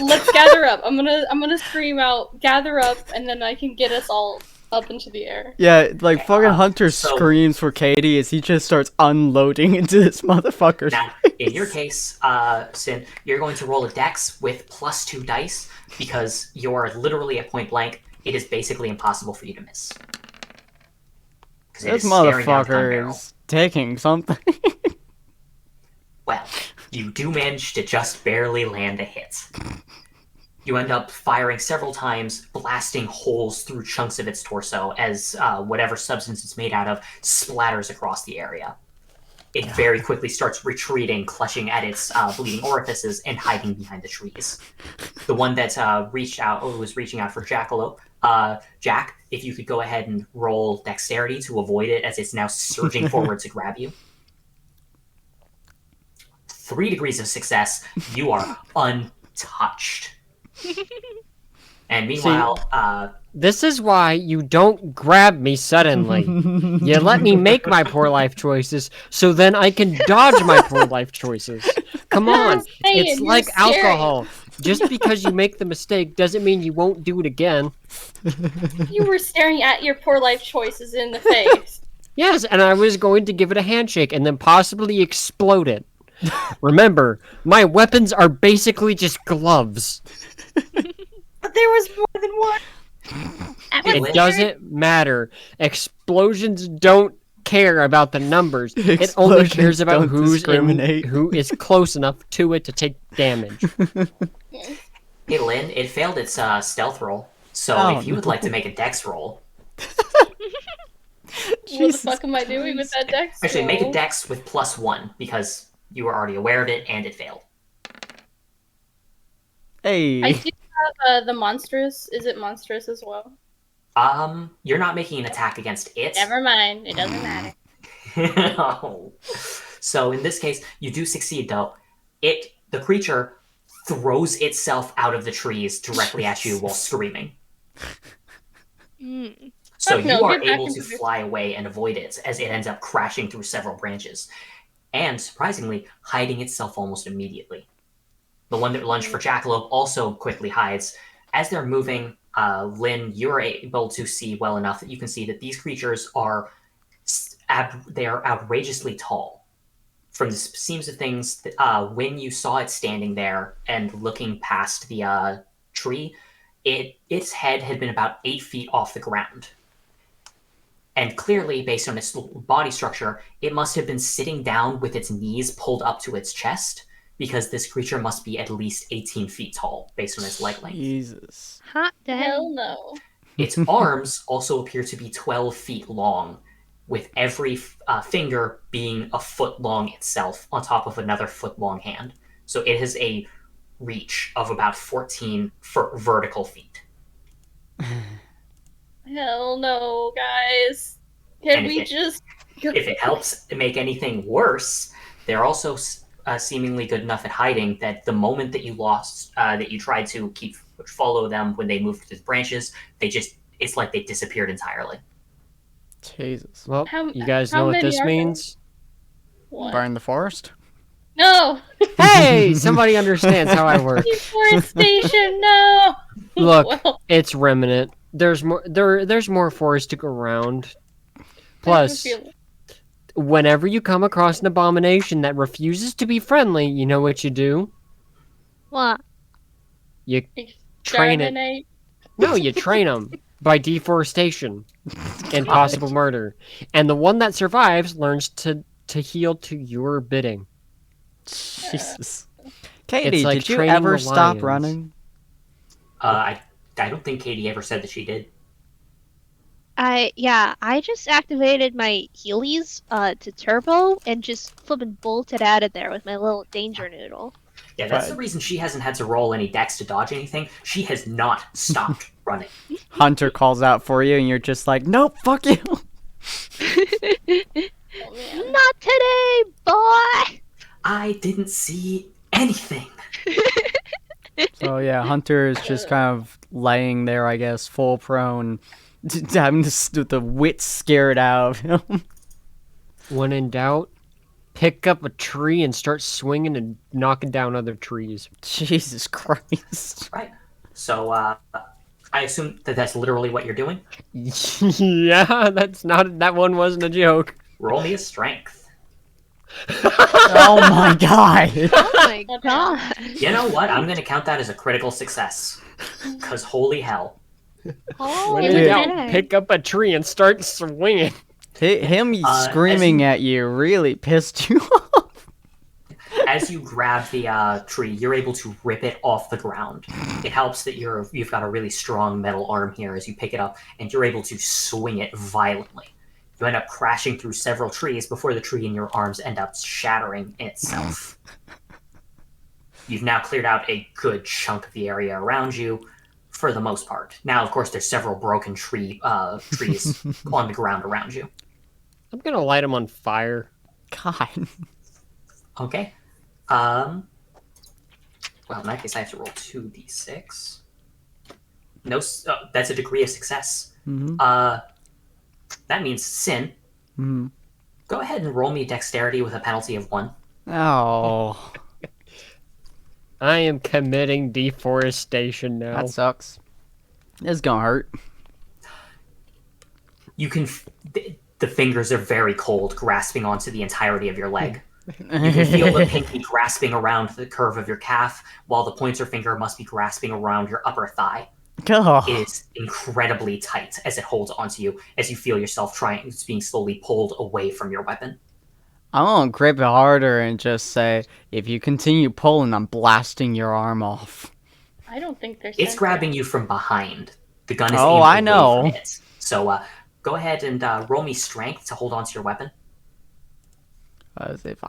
Let's gather up. I'm gonna scream out, gather up, and then I can get us all up into the air. Yeah, like fucking Hunter so- screams for Katie as he just starts unloading into this motherfucker. Now, in your case, Sin, you're going to roll a dex with +2 dice because you're literally at point blank. It is basically impossible for you to miss. 'Cause it This is staring down the gun motherfucker barrel. is taking something. Well, you do manage to just barely land a hit. You end up firing several times, blasting holes through chunks of its torso as whatever substance it's made out of splatters across the area. It very quickly starts retreating, clutching at its bleeding orifices and hiding behind the trees. The one that was reaching out for Jackalope, Jack, if you could go ahead and roll dexterity to avoid it as it's now surging forward to grab you. 3 degrees of success. You are untouched. And meanwhile, This is why you don't grab me suddenly. You let me make my poor life choices, so then I can dodge my poor life choices. Come on, it's you're like staring. alcohol. Just because you make the mistake doesn't mean you won't do it again. You were staring at your poor life choices in the face. Yes, and I was going to give it a handshake and then possibly explode it. Remember, my weapons are basically just gloves. But there was more than one. It doesn't matter. Explosions don't care about the numbers. It only cares about who is close enough to it to take damage. hey Lynn, it failed its stealth roll. So Oh, if you would like to make a dex roll, What the fuck am I doing with that dex? actually make a roll? dex with +1 because you were already aware of it and it failed. Hey. I do have the monstrous. Is it monstrous as well? You're not making an attack against it. Never mind. It doesn't matter. Oh. So in this case, you do succeed though. The creature throws itself out of the trees directly at you while screaming. So Fuck no, you are get back able to into this. fly away and avoid it as it ends up crashing through several branches. And surprisingly, hiding itself almost immediately. The one that lunged for Jackalope also quickly hides. As they're moving, Lynn, you're able to see well enough that you can see that these creatures are outrageously tall. From the seams of things, when you saw it standing there and looking past the tree, its head had been about 8 feet off the ground. And clearly, based on its body structure, it must have been sitting down with its knees pulled up to its chest, because this creature must be at least 18 feet tall, based on its leg length. Jesus. Hot Hell dang. no. Its arms also appear to be 12 feet long, with every finger being a foot long itself on top of another foot long hand. So it has a reach of about 14 vertical feet. Hell no, guys. Can And we if just... If it helps make anything worse, they're also seemingly good enough at hiding that the moment that you tried to follow them when they moved through the branches, it's like they disappeared entirely. Jesus. Well, How- you guys how know what many this are there? means? What? Burn the forest? No! Hey, somebody understands how I work. Deforestation, no! Look, Well, it's remnant. There's more. There's more forest to go around. Plus, whenever you come across an abomination that refuses to be friendly, you know what you do? What? You train it. exterminate. No, you train them by deforestation and possible murder. And the one that survives learns to heal to your bidding. Jesus. Katie, like did you training ever the stop lions. running? I don't think Katie ever said that she did. I just activated my Heelys to turbo and just flipping bolted out of there with my little danger noodle. Yeah, that's But- the reason she hasn't had to roll any dex to dodge anything. She has not stopped running. Hunter calls out for you, and you're just like, nope, fuck you. Oh, man. Not today, boy! I didn't see anything. So yeah, Hunter is just kind of laying there, I guess, full prone, having the wits scared out of him. When in doubt, pick up a tree and start swinging and knocking down other trees. Jesus Christ. Right. So, I assume that that's literally what you're doing. Yeah, that one wasn't a joke. Roll me a strength. Oh my god. Oh my Okay. god. You know what? I'm going to count that as a critical success. Because holy hell. When in Holy doubt, dang. pick up a tree and start swinging. Him screaming at you really pissed you off. As you grab the tree, you're able to rip it off the ground. It helps that you've got a really strong metal arm here as you pick it up, and you're able to swing it violently. You end up crashing through several trees before the tree in your arms end up shattering in itself. You've now cleared out a good chunk of the area around you, for the most part. Now, of course, there's several broken trees on the ground around you. I'm gonna light him on fire. God. Okay. Well, in that case, I have to roll 2d6. No, that's a degree of success. Mm-hmm. That means Sin. Mm-hmm. Go ahead and roll me dexterity with a penalty of 1. Oh, I am committing deforestation now. that sucks. It's gonna hurt. You can. The fingers are very cold, grasping onto the entirety of your leg. You can feel the pinky grasping around the curve of your calf, while the pointer finger must be grasping around your upper thigh. God. It is incredibly tight as it holds onto you, as you feel yourself being slowly pulled away from your weapon. I'm gonna grip it harder and just say, if you continue pulling, I'm blasting your arm off. I don't think there's. It's grabbing you from behind. The gun is Oh, aimed I away know. from it. So go ahead and roll me strength to hold onto your weapon. As if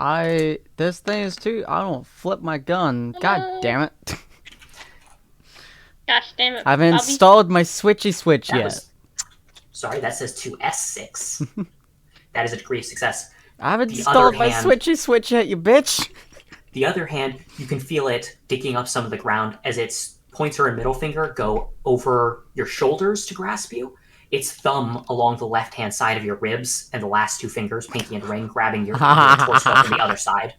this thing is too, I don't flip my gun. God damn it. Gosh damn it! I haven't Bobby. installed my switchy switch That yet. was- Sorry, that says 2s6. That is a degree of success. I haven't the installed other my hand- switchy switch yet, you bitch. The other hand, you can feel it digging up some of the ground as its pointer and middle finger go over your shoulders to grasp you. Its thumb along the left-hand side of your ribs, and the last two fingers, pinky and ring, grabbing your torso from the other side.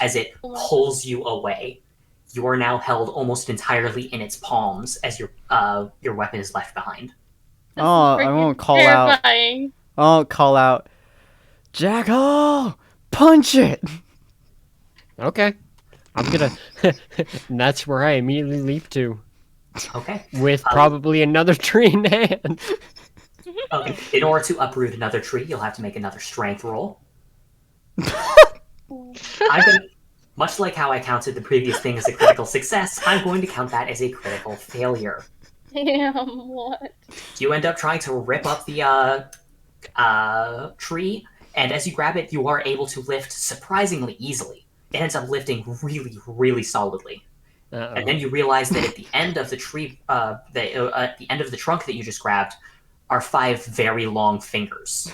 As it pulls you away, you are now held almost entirely in its palms as your weapon is left behind. This is Oh, I freaking won't call out. terrifying. I won't call out. Jackal, punch it. Okay. I'm gonna. And that's where I immediately leap to, Okay. with probably another tree in hand. Okay. In order to uproot another tree, you'll have to make another strength roll. I'm gonna, much like how I counted the previous thing as a critical success, I'm going to count that as a critical failure. Damn, what? You end up trying to rip up the tree, and as you grab it, you are able to lift surprisingly easily. It ends up lifting really, really solidly. Uh-oh. And then you realize that at the end of the tree, at the end of the trunk that you just grabbed, are 5 very long fingers.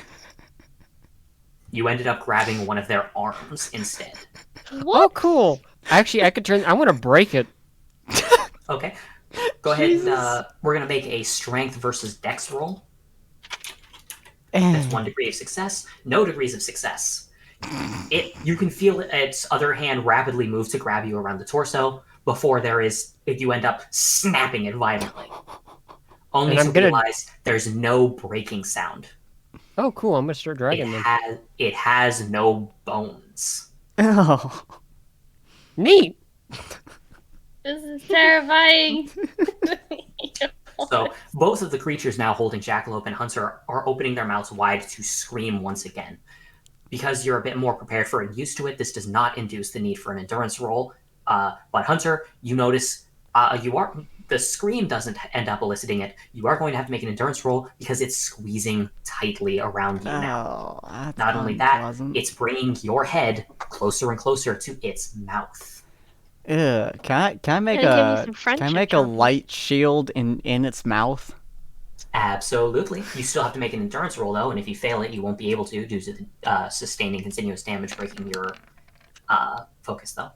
You ended up grabbing one of their arms instead. What? Oh, cool. Actually, I could I want to break it. Okay. Go ahead and we're going to make a strength versus dex roll. That's 1 degree of success. No degrees of success. You can feel its other hand rapidly move to grab you around the torso before you end up snapping it violently. Only to realize there's no breaking sound. Oh, cool. I'm going to start dragging them. It has no bones. Oh. Neat. This is terrifying. So both of the creatures now holding Jackalope and Hunter are opening their mouths wide to scream once again. Because you're a bit more prepared for and used to it, this does not induce the need for an endurance roll. But Hunter, you notice the scream doesn't end up eliciting it. You are going to have to make an endurance roll because it's squeezing tightly around you now. That's not only that, unpleasant. it's bringing your head closer and closer to its mouth. Ew. Can I make Gotta give me some can I friendship make a trophies. light shield in its mouth? Absolutely. You still have to make an endurance roll, though, and if you fail it, you won't be able to due to the sustaining continuous damage breaking your focus, though.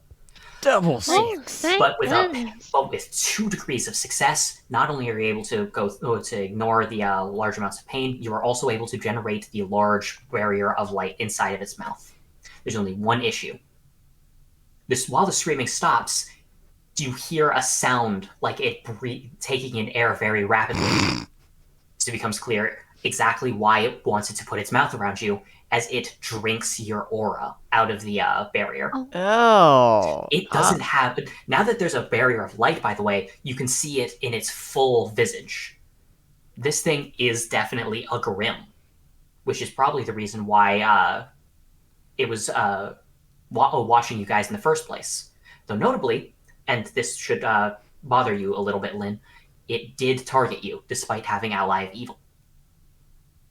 Double Oh, six. thank But goodness. with 2 degrees of success, not only are you able to to ignore the large amounts of pain, you are also able to generate the large barrier of light inside of its mouth. There's only one issue. While the screaming stops, you hear a sound like it taking in air very rapidly. So it becomes clear exactly why it wanted to put its mouth around you, as it drinks your aura out of the barrier. Oh. It doesn't have... Now that there's a barrier of light, by the way, you can see it in its full visage. This thing is definitely a Grim, which is probably the reason why it was watching you guys in the first place. Though notably, and this should bother you a little bit, Lynn, it did target you, despite having Ally of Evil.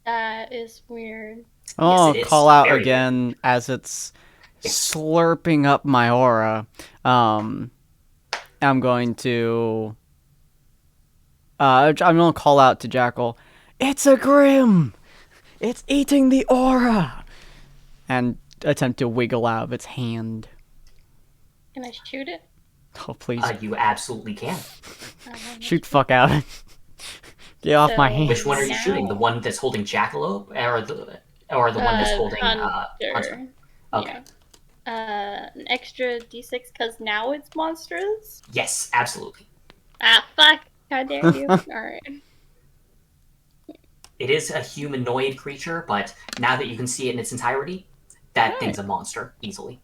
That is weird. Oh, Yes, it is. call out Very again as it's slurping up my aura. I'm going to call out to Jackal. It's a Grim. It's eating the aura, and attempt to wiggle out of its hand. Can I shoot it? Oh please, You absolutely can. shoot fuck out! Get off my So- hand. Which one are you Now- shooting? The one that's holding Jackalope, or the one that's holding Hunter? Okay. Yeah. An extra d6 because now it's monstrous? Yes, absolutely. Ah, fuck. How dare you. Alright. It is a humanoid creature, but now that you can see it in its entirety, that thing's a monster, easily.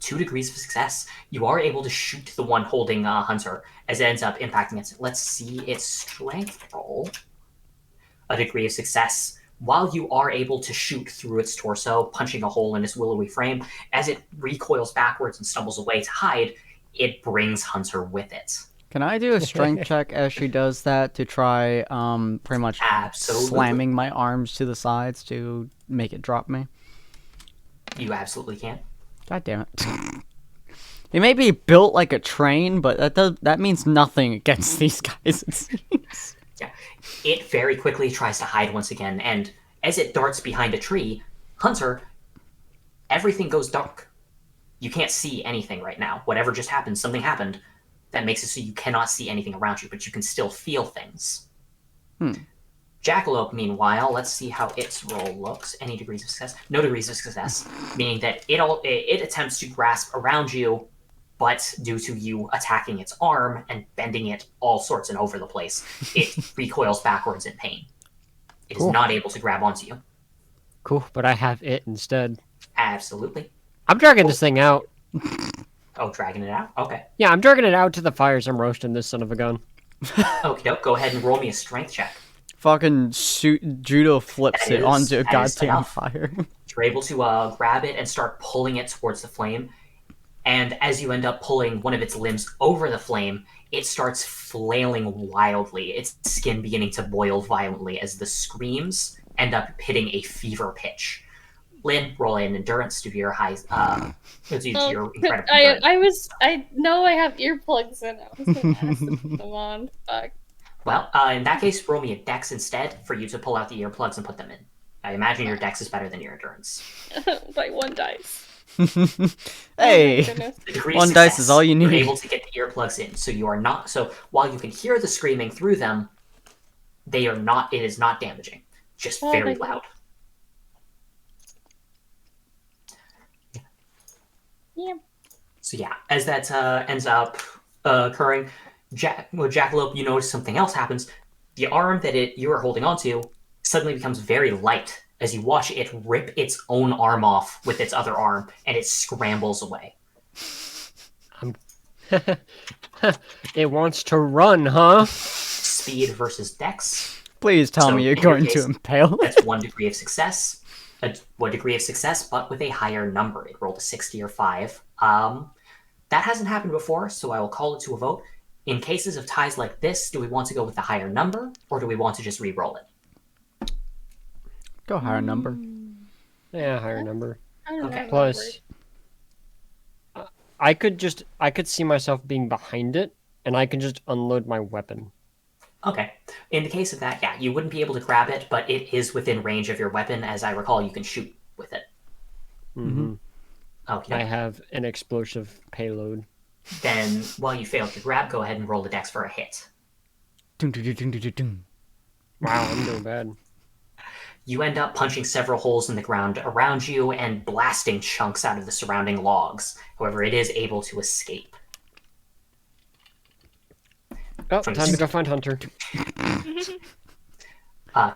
2 degrees of success. You are able to shoot the one holding Hunter, as it ends up impacting it. Let's see its strength roll. A degree of success. While you are able to shoot through its torso, punching a hole in its willowy frame, as it recoils backwards and stumbles away to hide, it brings Hunter with it. Can I do a strength check as she does that to try pretty much Absolutely. slamming my arms to the sides to make it drop me? You absolutely can. God damn it. It may be built like a train, but that means nothing against these guys, it seems. Yeah. It very quickly tries to hide once again, and as it darts behind a tree, Hunter, everything goes dark. You can't see anything right now. Whatever just happened, something happened that makes it so you cannot see anything around you, but you can still feel things. Jackalope, meanwhile, let's see how its roll looks. Any degrees of success? No degrees of success, meaning that it attempts to grasp around you, but due to you attacking its arm and bending it all sorts and over the place, it recoils backwards in pain. It is not able to grab onto you. Cool, but I have it instead. Absolutely. I'm dragging this thing out. Oh, dragging it out? Okay. Yeah, I'm dragging it out to the fires. I'm roasting this son of a gun. Okay, go ahead and roll me a strength check. fucking judo flips That it onto a that is goddamn enough. fire. You're able to grab it and start pulling it towards the flame. And as you end up pulling one of its limbs over the flame, it starts flailing wildly, its skin beginning to boil violently as the screams end up hitting a fever pitch. Lynn, roll an endurance to your high, to your incredible endurance. I know I have earplugs in. I was gonna ask to put them on. Fuck. Well, in that case, roll me a dex instead for you to pull out the earplugs and put them in. I imagine your dex is better than your endurance. By 1 dice. Hey, Oh my goodness. The degree of one dice success, is all you You're need. able to get the earplugs in, so you are not. So while you can hear the screaming through them, they are not. It is not damaging. Just Oh, very thank loud. Yeah. So yeah, as that ends up occurring, Jackalope, you notice something else happens. The arm that you are holding onto suddenly becomes very light as you watch it rip its own arm off with its other arm, and it scrambles away. It wants to run, huh? Speed versus Dex. Please tell So, me you're in your going to case, impale it. That's 1 degree of success. 1 degree of success, but with a higher number. It rolled a 60 or 5. That hasn't happened before, so I will call it to a vote. In cases of ties like this, do we want to go with the higher number, or do we want to just re-roll it? Go higher number. Yeah, higher number. I don't know Okay. how that Plus, works. I could see myself being behind it, and I can just unload my weapon. Okay. In the case of that, yeah, you wouldn't be able to grab it, but it is within range of your weapon. As I recall, you can shoot with it. Mm-hmm. Okay. I have an explosive payload. Then, while you failed to grab, go ahead and roll the dex for a hit. Dun, dun, dun, dun, dun, dun. Wow, I'm doing bad. You end up punching several holes in the ground around you and blasting chunks out of the surrounding logs. However, it is able to escape. Oh, time to go find Hunter.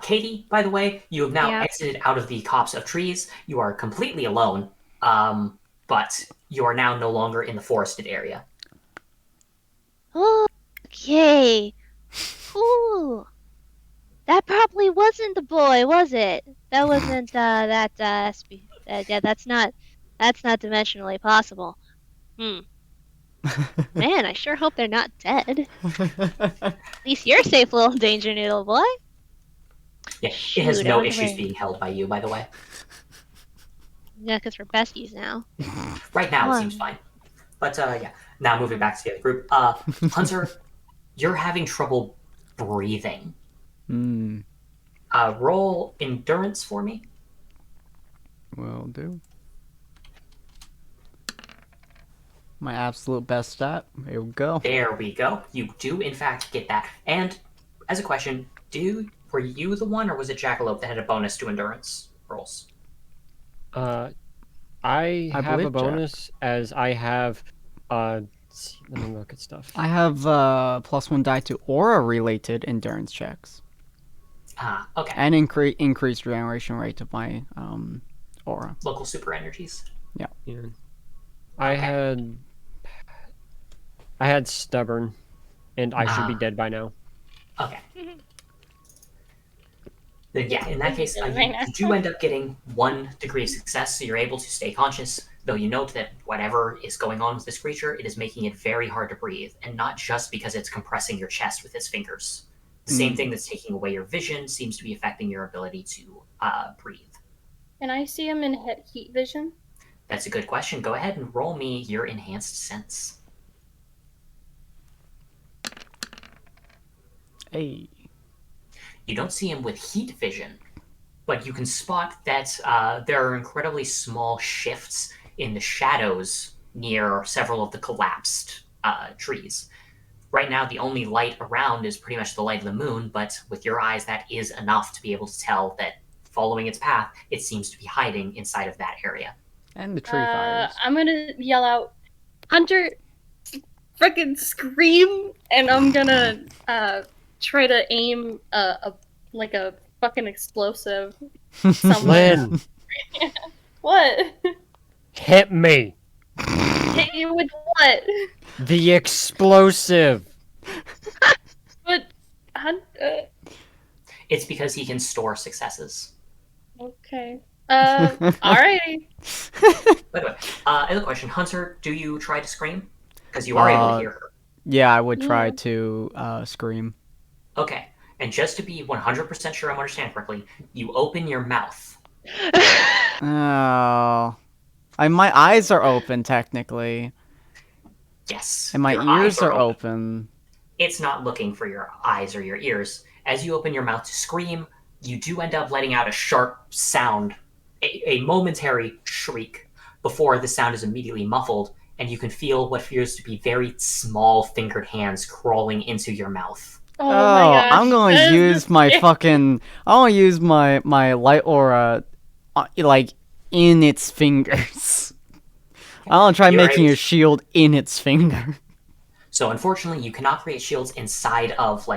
Katie, by the way, you have now Yeah. exited out of the copse of trees. You are completely alone, but you are now no longer in the forested area. Oh, okay. Ooh. That probably wasn't the boy, was it? That wasn't yeah, that's not dimensionally possible. Man, I sure hope they're not dead. At least you're safe, little danger noodle boy. Yeah, it has Shoot, I no wonder issues where- being held by you, by the way. Yeah, because we're besties now. Right now, it Wow. seems fine. But yeah, now moving back to the other group. Hunter, you're having trouble breathing. Hmm. Roll endurance for me. Will do. My absolute best stat. Here we go. There we go. You do, in fact, get that. And as a question, were you the one, or was it Jackalope that had a bonus to endurance rolls? I I have a believe Jack. bonus as I have. Let's see, let me look at stuff. I have +1 die to aura-related endurance checks, Okay. and increased regeneration rate of my aura. Local super energies. Yeah. I had stubborn, and I should be dead by now. Okay. Then yeah, in that case, Right now. you do end up getting 1 degree of success, so you're able to stay conscious, though you note that whatever is going on with this creature, it is making it very hard to breathe, and not just because it's compressing your chest with its fingers. The same thing that's taking away your vision seems to be affecting your ability to breathe. Can I see him in heat vision? That's a good question. Go ahead and roll me your enhanced sense. Hey. You don't see him with heat vision, but you can spot that there are incredibly small shifts in the shadows near several of the collapsed trees. Right now, the only light around is pretty much the light of the moon, but with your eyes, that is enough to be able to tell that following its path, it seems to be hiding inside of that area. And the tree fires. I'm gonna yell out, Hunter, frickin' scream, and I'm gonna try to aim a fucking explosive somewhere. Lynn, What? hit me. Hit you with what? The explosive. But It's because he can store successes. Okay. Alrighty. By the way, another question. Hunter, do you try to scream? Because you are able to hear her. Yeah, I would try Yeah. to scream. Okay. And just to be 100% sure I'm understanding correctly, you open your mouth. Oh. My eyes are open, technically. Yes. And my your ears eyes are open. It's not looking for your eyes or your ears. As you open your mouth to scream, you do end up letting out a sharp sound, a momentary shriek, before the sound is immediately muffled, and you can feel what appears to be very small fingered hands crawling into your mouth. Oh my gosh. I'm gonna that is use my scary. fucking. I wanna use my light aura, like in its fingers. I wanna try You're making able a shield in its finger. So unfortunately, you cannot create shields inside of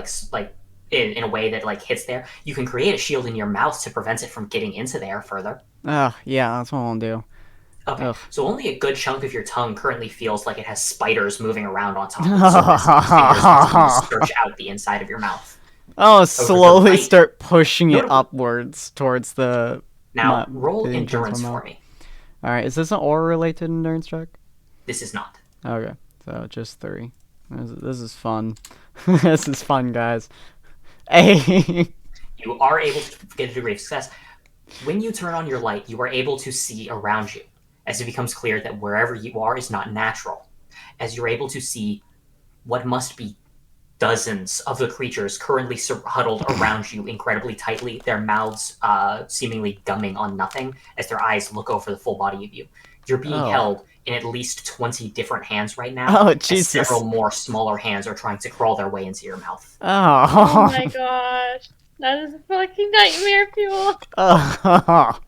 in a way that like hits there. You can create a shield in your mouth to prevent it from getting into there further. Ugh, yeah, that's what I'll do. Okay, Ugh. so only a good chunk of your tongue currently feels like it has spiders moving around on top of the surface. Your fingers continue to search out the inside of your mouth. I'll slowly right- start pushing it Notable- upwards towards the. Now, My- roll the entrance endurance of my for mouth. me. Alright, is this an aura related endurance check? This is not. Okay, so just 3. This is fun. This is fun, guys. Hey! You are able to get a degree of success. When you turn on your light, you are able to see around you, as it becomes clear that wherever you are is not natural, as you're able to see what must be dozens of the creatures currently huddled around you incredibly tightly, their mouths seemingly gumming on nothing as their eyes look over the full body of you. You're being held in at least 20 different hands right now. Oh, Jesus. As several more smaller hands are trying to crawl their way into your mouth. Oh. Oh my gosh. That is fucking nightmare fuel. Oh.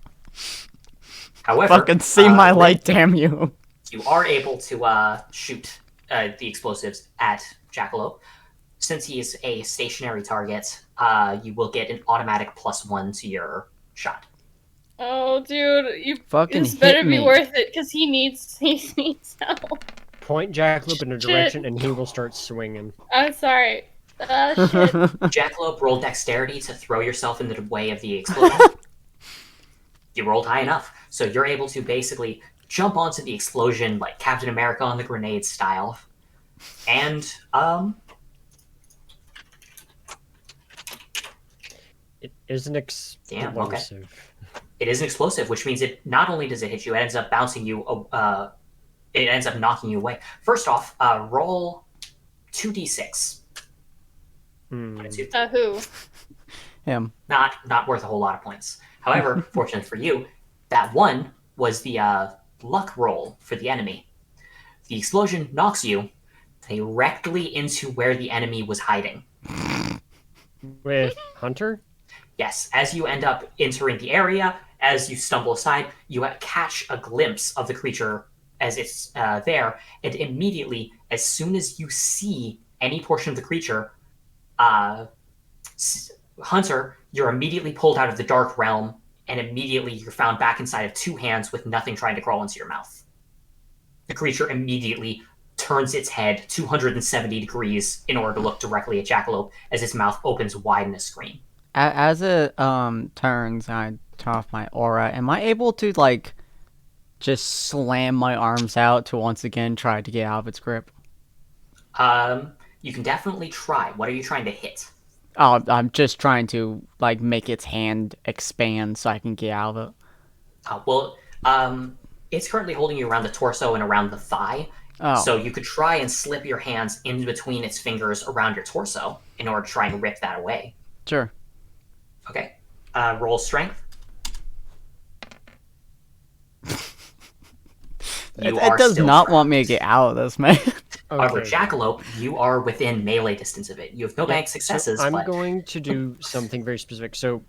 However, Fucking see my light, damn you. you are able to shoot the explosives at Jackalope. Since he is a stationary target, you will get an automatic +1 to your shot. Oh, dude, Fucking this better hit be me. worth it because he needs help. Point Jackalope in a Shit. direction, and he will start swinging. I'm sorry. Shit. Jackalope, roll dexterity to throw yourself in the way of the explosion. You rolled high enough, so you're able to basically jump onto the explosion like Captain America on the grenade style. And It is an explosive. Damn, okay. It is an explosive, which means it not only does it hit you, it ends up bouncing you. It ends up knocking you away. First off, roll 2d6. Who? Him. Not worth a whole lot of points. However, fortunately for you, that one was the luck roll for the enemy. The explosion knocks you directly into where the enemy was hiding. With Hunter? Yes, as you end up entering the area, as you stumble aside, you catch a glimpse of the creature as it's there, and immediately, as soon as you see any portion of the creature, Hunter, you're immediately pulled out of the dark realm, and immediately you're found back inside of 2 hands with nothing trying to crawl into your mouth. The creature immediately turns its head 270 degrees in order to look directly at Jackalope as its mouth opens wide in a scream. As it turns, I turn off my aura. Am I able to like just slam my arms out to once again try to get out of its grip? You can definitely try. What are you trying to hit? Oh, I'm just trying to like make its hand expand so I can get out of it. It's currently holding you around the torso and around the thigh. Oh. So you could try and slip your hands in between its fingers around your torso in order to try and rip that away. Sure. Okay. Roll strength. It does not want me to get out of this, man. However, Okay. Jackalope, you are within melee distance of it. You have no bank successes, So I'm but going to do something very specific. So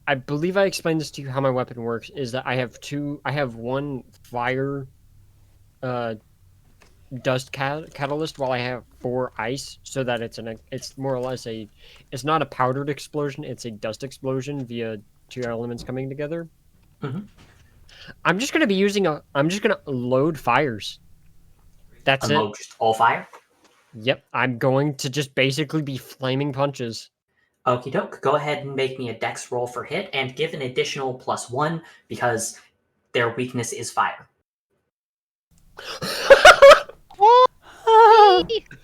I believe I explained this to you how my weapon works is that I have one fire dust catalyst while I have 4 ice, so that it's more or less it's not a powdered explosion, it's a dust explosion via 2 elements coming together. Mhm. I'm just going to load fires. That's unload just all fire. Yep, I'm going to just basically be flaming punches. Okie doke. Go ahead and make me a dex roll for hit and give an additional +1 because their weakness is fire.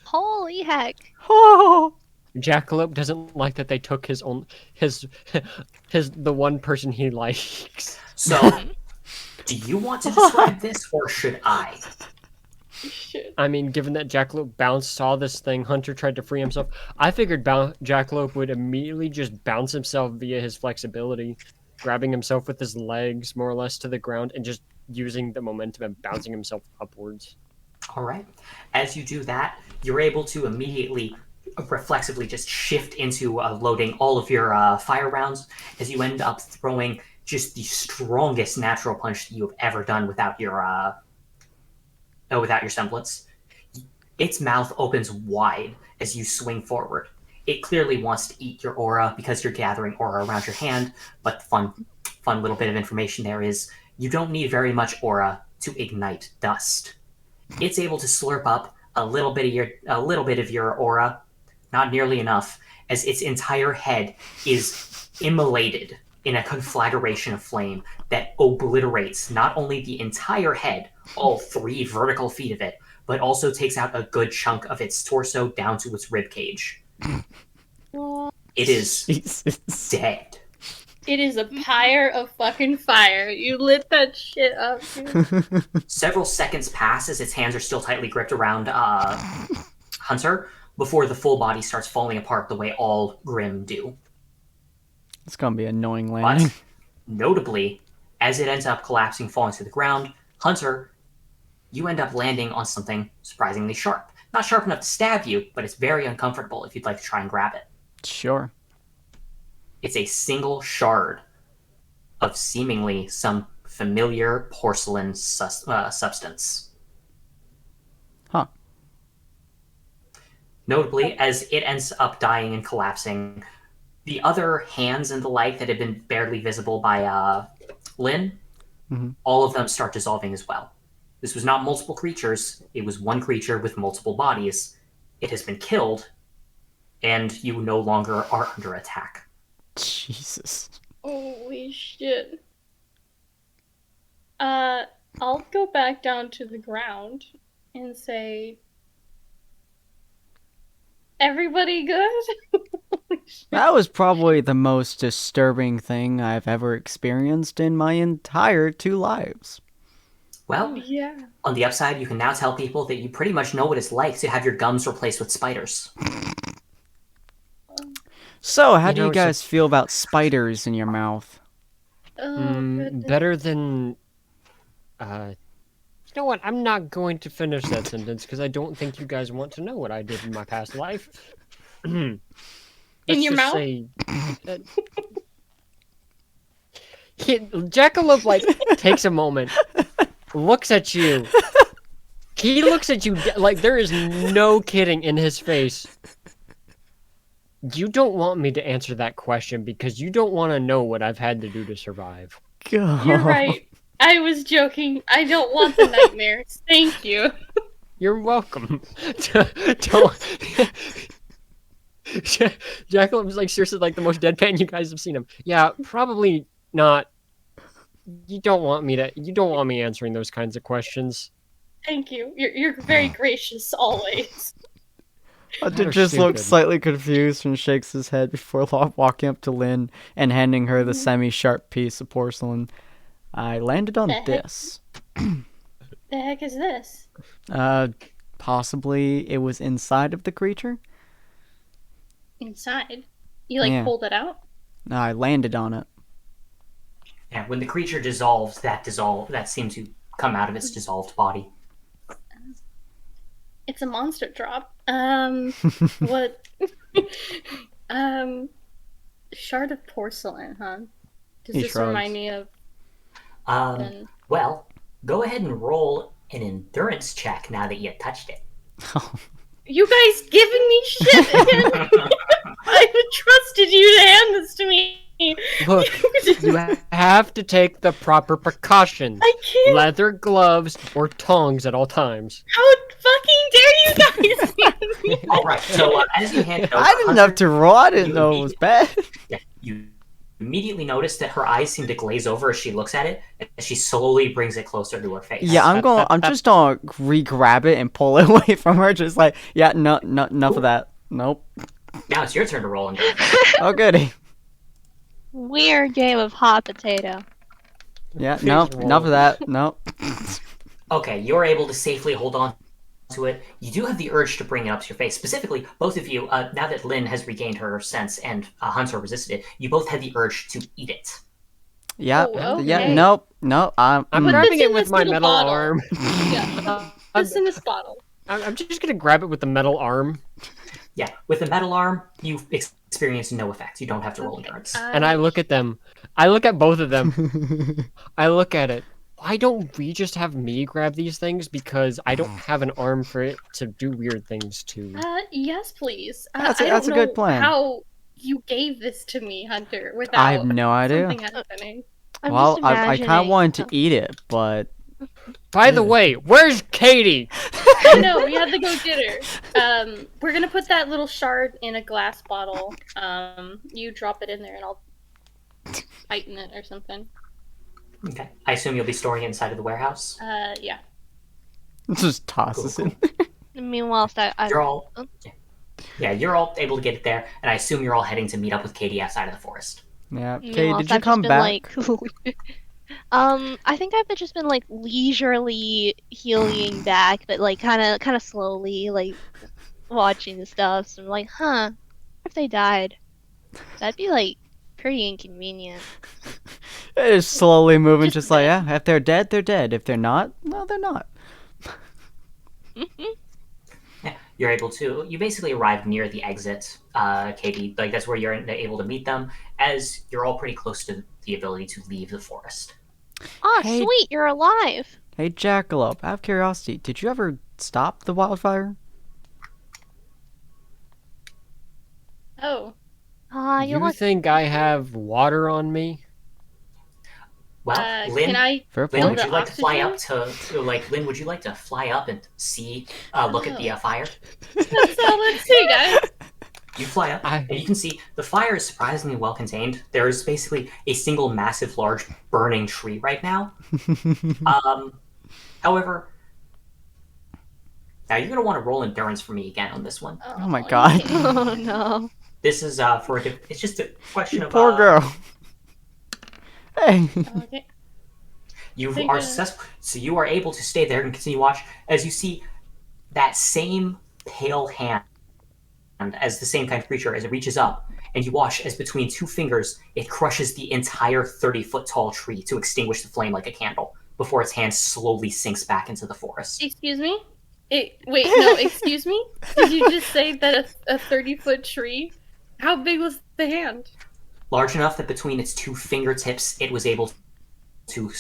Holy heck. Jackalope doesn't like that they took his the one person he likes. So, do you want to describe this, or should I? Shit. I mean, given that Jackalope bounced, saw this thing, Hunter tried to free himself. I figured Jackalope would immediately just bounce himself via his flexibility, grabbing himself with his legs more or less to the ground and just using the momentum and bouncing himself upwards. All right. As you do that, you're able to immediately, reflexively just shift into loading all of your fire rounds as you end up throwing just the strongest natural punch that you have ever done without your semblance. Its mouth opens wide as you swing forward. It clearly wants to eat your aura because you're gathering aura around your hand, but the fun little bit of information there is you don't need very much aura to ignite dust. It's able to slurp up a little bit of your aura, not nearly enough, as its entire head is immolated in a conflagration of flame that obliterates not only the entire head, all 3 vertical feet of it, but also takes out a good chunk of its torso down to its rib cage. It is Jesus. dead. It is a pyre of fucking fire. You lit that shit up, dude. Several seconds pass as its hands are still tightly gripped around Hunter before the full body starts falling apart the way all Grim do. It's gonna be an annoying landing. But, notably, as it ends up collapsing, falling to the ground, Hunter, you end up landing on something surprisingly sharp. Not sharp enough to stab you, but it's very uncomfortable if you'd like to try and grab it. Sure. It's a single shard of seemingly some familiar porcelain substance. Huh. Notably, as it ends up dying and collapsing, the other hands and the like that had been barely visible by Lynn, all of them start dissolving as well. This was not multiple creatures, it was one creature with multiple bodies. It has been killed, and you no longer are under attack. Jesus. Holy shit. I'll go back down to the ground and say, everybody good? Holy shit. That was probably the most disturbing thing I've ever experienced in my entire 2 lives. Well, Yeah. on the upside, you can now tell people that you pretty much know what it's like to have your gums replaced with spiders. So, how You do know, you guys feel about spiders in your mouth? Oh, goodness. Better than... You know what? I'm not going to finish that sentence because I don't think you guys want to know what I did in my past life. In your mouth? Jackalope, like, takes a moment, looks at you. He looks at you like there is no kidding in his face. You don't want me to answer that question because you don't want to know what I've had to do to survive. God. You're right. I was joking. I don't want the nightmares. Thank you. You're welcome. Jackalope's like seriously like the most deadpan you guys have seen him. Yeah, probably not. You don't want me answering those kinds of questions. Thank you. You're very gracious always. Hunter You're just looks stupid. slightly confused and shakes his head before walking up to Lynn and handing her the semi-sharp piece of porcelain. I landed on The heck? this. The heck is this? Possibly it was inside of the creature? Inside? You like Yeah. pulled it out? I landed on it. Yeah, when the creature dissolves, that seems to come out of its dissolved body. It's a monster drop. What? Shard of porcelain, huh? Does He this shrugs. remind me of? Well, go ahead and roll an endurance check now that you touched it. You guys giving me shit again? I trusted you to hand this to me. Look, you have to take the proper precautions. I can't. Leather gloves or tongs at all times. How fucking fucking dare you guys! All right. So as you hand it over, I didn't have to roll. I didn't you know it was bad. Yeah, you immediately notice that her eyes seem to glaze over as she looks at it, and she slowly brings it closer to her face. Yeah, I'm just gonna re-grab it and pull it away from her. Just like, yeah, no, enough of that. Nope. Now it's your turn to roll endurance. Oh goody. Weird game of hot potato. Yeah, Please nope. roll. Enough of that. Nope. Okay, you're able to safely hold on to it. You do have the urge to bring it up to your face. Specifically, both of you, now that Lynn has regained her sense and Hunter resisted it, you both had the urge to eat it. Yeah. Oh, Yeah. okay. Nope. I'm I'm Put grabbing this it in with this my little metal bottle. arm. Yeah. What's in this bottle? I'm just gonna grab it with the metal arm, Yeah, with the metal arm, you experience no effect. You don't have to roll endurance. and I look at them. I look at both of them. I look at it. Why don't we just have me grab these things? Because I don't have an arm for it to do weird things to. Yes, please. That's I a don't good know plan. How you gave this to me, Hunter, without I have no idea. something happening. I'm Well, just I kind of imagining- wanted to eat it, but By the way, where's Katie? I know, we had to go get her. We're gonna put that little shard in a glass bottle. You drop it in there and I'll tighten it or something. Okay. I assume you'll be storing it inside of the warehouse. Yeah. just tosses Cool, it. Meanwhile, You're all, yeah, you're all able to get it there, and I assume you're all heading to meet up with Katie outside of the forest. Yeah. Okay, meanwhile, did you I've come just back? been, like, I think I've just been like leisurely healing back, but like kind of slowly, like watching the stuff. So I'm like, huh, what if they died? That'd be like pretty inconvenient. It is slowly moving, Just just like, yeah, if they're dead, they're dead. If they're not, no, they're not. Yeah, you're able to. You basically arrived near the exit, Katie. Like that's where you're able to meet them, as you're all pretty close to the ability to leave the forest. Oh, Hey. sweet, you're alive. Hey, Jackalope, out of curiosity, did you ever stop the wildfire? Oh. You You look. think I have water on me? Well, Lynn, Can I Fair Lynn, point. would you like to fly up oxygen? to like Lynn? Would you like to fly up and see, look at the fire? Let's see, guys. You fly up, I- and you can see the fire is surprisingly well contained. There is basically a single massive, large, burning tree right now. However, now you're gonna want to roll endurance for me again on this one. Oh my God. Oh no. This is for it's just a question of Poor girl. Hey. Okay. You Take are a- successful, so you are able to stay there and continue watch as you see that same pale hand as the same kind of creature as it reaches up, and you watch as between two fingers it crushes the entire 30-foot tall tree to extinguish the flame like a candle before its hand slowly sinks back into the forest. Excuse me? Wait, no, excuse me? Did you just say that a 30-foot tree? How big was the hand? Large enough that between its two fingertips it was able to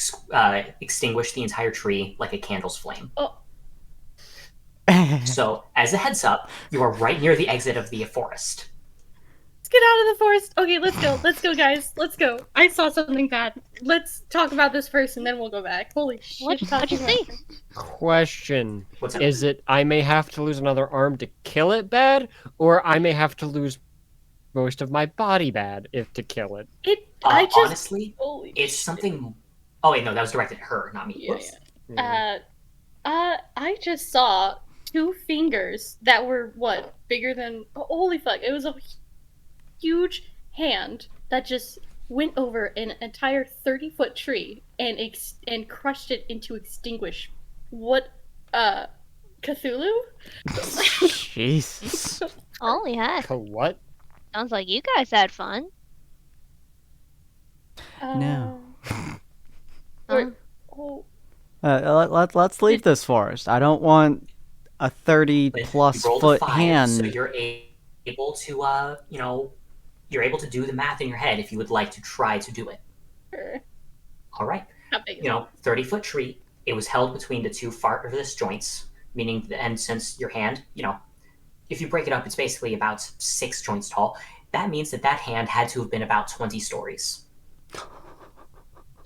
extinguish the entire tree like a candle's flame. Oh, So, as a heads up, you are right near the exit of the forest. let's get out of the forest. Okay, let's go. Let's go, guys. Let's go. I saw something bad. Let's talk about this first and then we'll go back. Holy shit. What'd you see? Question. What's up? Is it I may have to lose another arm to kill it bad, or I may have to lose most of my body bad if to kill it? I just Honestly, holy it's shit. something. Oh wait, no, that was directed at her, not me. Yeah, Whoops. I just saw two fingers that were what bigger than holy fuck! It was a huge hand that just went over an entire 30-foot tree and crushed it into extinguish. What? Cthulhu? Jesus. Holy heck. What? Sounds like you guys had fun. No. Wait, oh, Let's leave this forest. I don't want a 30 But plus you rolled a foot 5, hand. so you're able to, you're able to do the math in your head if you would like to try to do it. sure. All right, How big? Is 30-foot tree. It was held between the two farthest joints, meaning, and since your hand, if you break it up, it's basically about 6 joints tall. That means that hand had to have been about 20 stories.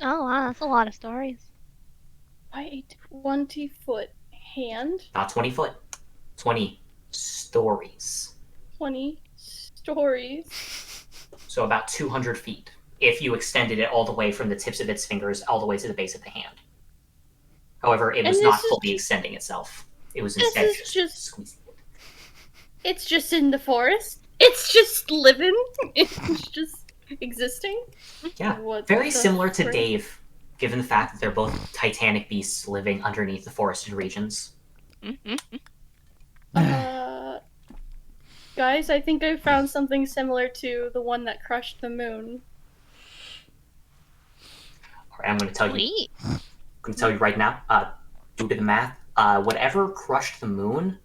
Oh wow, that's a lot of stories. Why a 20-foot hand? Not 20 foot. 20 stories. 20 stories. So about 200 feet, if you extended it all the way from the tips of its fingers all the way to the base of the hand. However, it was not fully extending itself. It was instead just squeezing it. It's just in the forest. It's just living. It's just existing. Yeah, very similar to Dave, given the fact that they're both titanic beasts living underneath the forested regions. Guys, I think I found something similar to the one that crushed the moon. Alright, I'm going to tell you. I'm going to tell you right now. Due to the math, whatever crushed the moon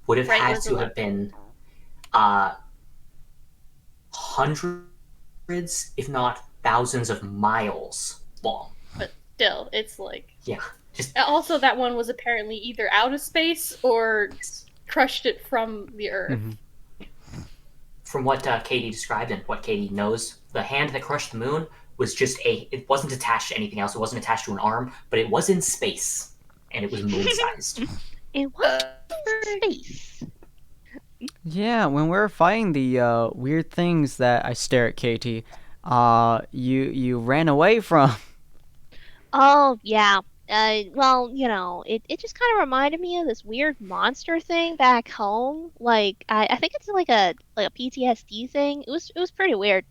would have had to have been hundreds, if not thousands, of miles long. But still, it's like just also that one was apparently either out of space or crushed it from the earth. From what Katie described and what Katie knows, the hand that crushed the moon was just it wasn't attached to anything else. It wasn't attached to an arm, but it was in space, and it was moon-sized. It was space. Yeah, when we're fighting the weird things that I stare at Katie, you ran away from. Oh, yeah. Well, you know, it just kind of reminded me of this weird monster thing back home. Like, I think it's like a PTSD thing. It was pretty weird.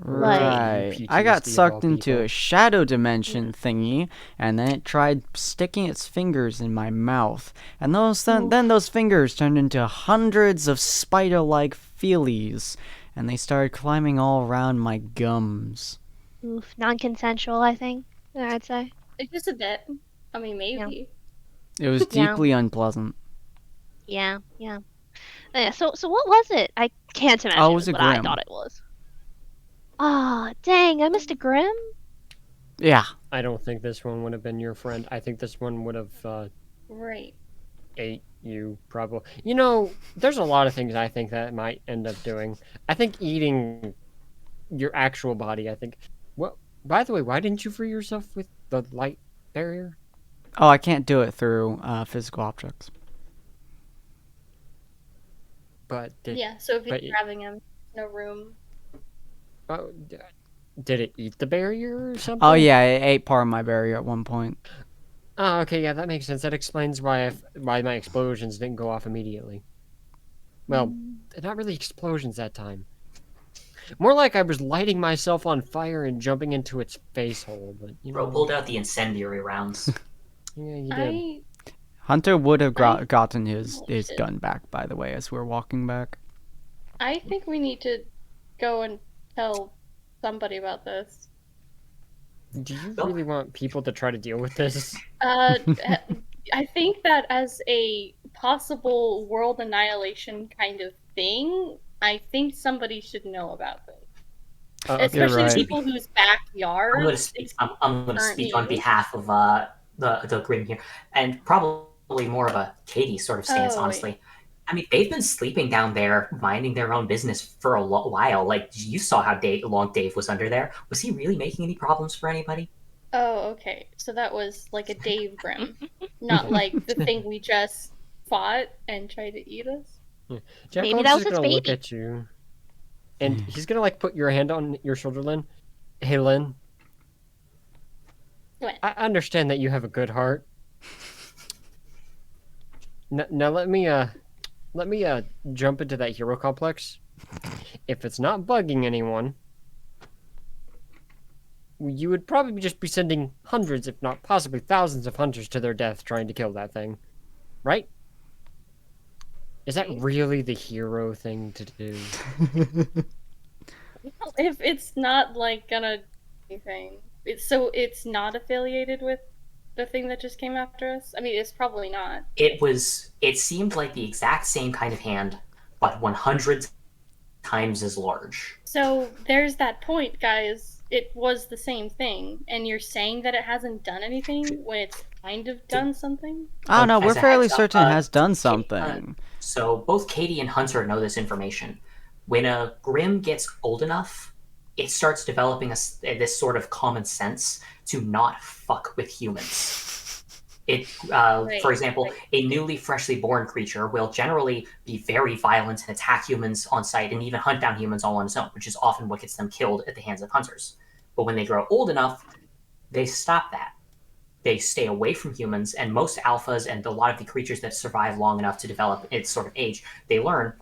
Right. I got sucked into a shadow dimension thingy, and then it tried sticking its fingers in my mouth. And then those fingers turned into hundreds of spider-like feelies, and they started climbing all around my gums. Oof, non-consensual, I think, I'd say. Just a bit. I mean, maybe. It was deeply unpleasant. Yeah. So what was it? I can't imagine it was a what Grim. I thought it was. Ah, dang, I missed a Grim? Yeah. I don't think this one would have been your friend. I think this one would have ate you, probably. You know, there's a lot of things I think that might end up doing. I think eating your actual body, I think. Well, by the way, why didn't you free yourself with the light barrier? Oh, I can't do it through physical objects. So if you're grabbing him, no room. Oh, did it eat the barrier or something? Oh yeah, it ate part of my barrier at one point. Oh, okay, yeah, that makes sense. That explains why my explosions didn't go off immediately. Well, not really explosions that time. More like I was lighting myself on fire and jumping into its face hole. But Bro pulled out the incendiary rounds. Yeah, you did. Hunter would have gotten his gun back, by the way, as we're walking back. I think we need to go and tell somebody about this. Do you really want people to try to deal with this? I think that as a possible world annihilation kind of thing, I think somebody should know about this. Especially people whose backyard. I'm going to speak on behalf of the Grim here, and probably more of a Katie sort of stance, honestly. I mean, they've been sleeping down there, minding their own business for a while. Like, you saw how long Dave was under there. Was he really making any problems for anybody? Oh, okay. So that was like a Dave Grim, not like the thing we just fought and tried to eat us. Yeah. Maybe that was his baby. Look at you, and he's gonna like put your hand on your shoulder, Lynn. Hey, Lynn. What? I understand that you have a good heart. Now let me jump into that hero complex. If it's not bugging anyone, you would probably just be sending hundreds, if not possibly thousands of hunters to their death trying to kill that thing. Right? Is that really the hero thing to do? If it's not like gonna do anything. It's not affiliated with the thing that just came after us? I mean, it's probably not. It seemed like the exact same kind of hand, but 100 times as large. So there's that point, guys. It was the same thing, and you're saying that it hasn't done anything when it's kind of done something? I don't know, we're fairly certain it has done something. So both Katie and Hunter know this information. When a Grim gets old enough, it starts developing this sort of common sense to not fuck with humans. For example, a newly freshly born creature will generally be very violent and attack humans on sight and even hunt down humans all on its own, which is often what gets them killed at the hands of hunters. But when they grow old enough, they stop that. They stay away from humans, and most alphas and a lot of the creatures that survive long enough to develop its sort of age, they learn,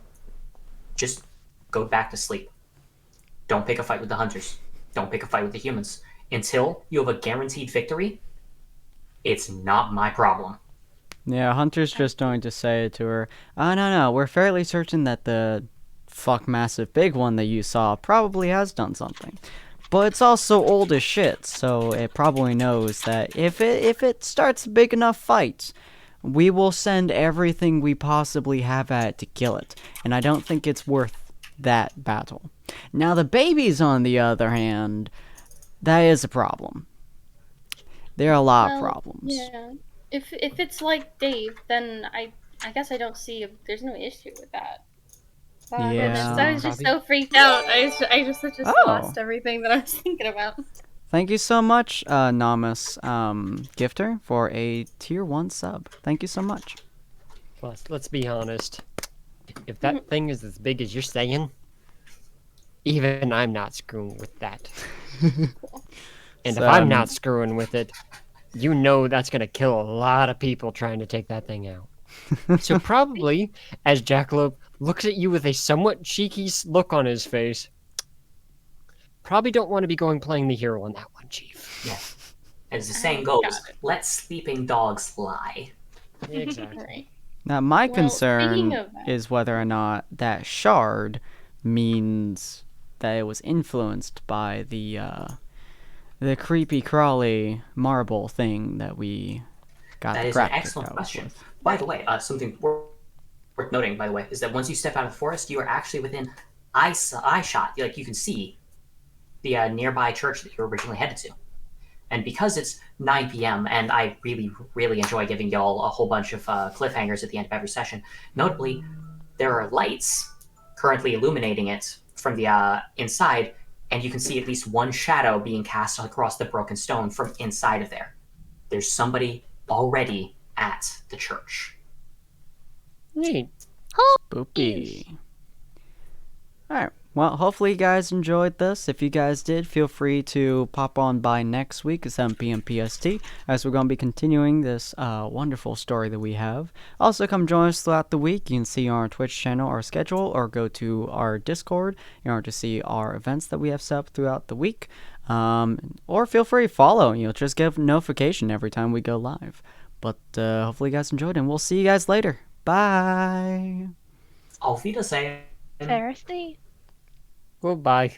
just go back to sleep. Don't pick a fight with the hunters. Don't pick a fight with the humans. Until you have a guaranteed victory, it's not my problem. Yeah, Hunter's just going to say to her, no, we're fairly certain that the massive big one that you saw probably has done something. But it's also old as shit, so it probably knows that if it starts a big enough fight, we will send everything we possibly have at it to kill it. And I don't think it's worth that battle. Now the babies, on the other hand, that is a problem. There are a lot of problems. Yeah. If it's like Dave, then I guess I don't see there's no issue with that. Oh, Yeah. I was just so freaked out. I just lost everything that I was thinking about. Thank you so much, Namus Gifter, for a tier 1 sub. Thank you so much. Plus, let's be honest. If that thing is as big as you're saying, even I'm not screwing with that. And if I'm not screwing with it, you know that's going to kill a lot of people trying to take that thing out. So probably, as Jackalope looks at you with a somewhat cheeky look on his face, probably don't want to be playing the hero on that one, Chief. Yeah. As the saying goes, let sleeping dogs lie. Exactly. Right. Now, my concern is whether or not that shard means that it was influenced by the creepy crawly marble thing that we got. That is an excellent question. With. By the way, something worth noting, by the way, is that once you step out of the forest, you are actually within eye shot. Like, you can see the nearby church that you were originally headed to. And because it's 9 p.m., and I really, really enjoy giving y'all a whole bunch of cliffhangers at the end of every session, notably, there are lights currently illuminating it from the inside, and you can see at least one shadow being cast across the broken stone from inside of there. There's somebody already at the church. Neat. Spoopy. Alright, well, hopefully you guys enjoyed this. If you guys did, feel free to pop on by next week at 7 p.m. PST, as we're going to be continuing this wonderful story that we have. Also, come join us throughout the week. You can see on our Twitch channel our schedule, or go to our Discord in order to see our events that we have set up throughout the week. Or feel free to follow. Just get a notification every time we go live. But hopefully you guys enjoyed, and we'll see you guys later. Bye! Auf Wiedersehen! Pharisee? Goodbye.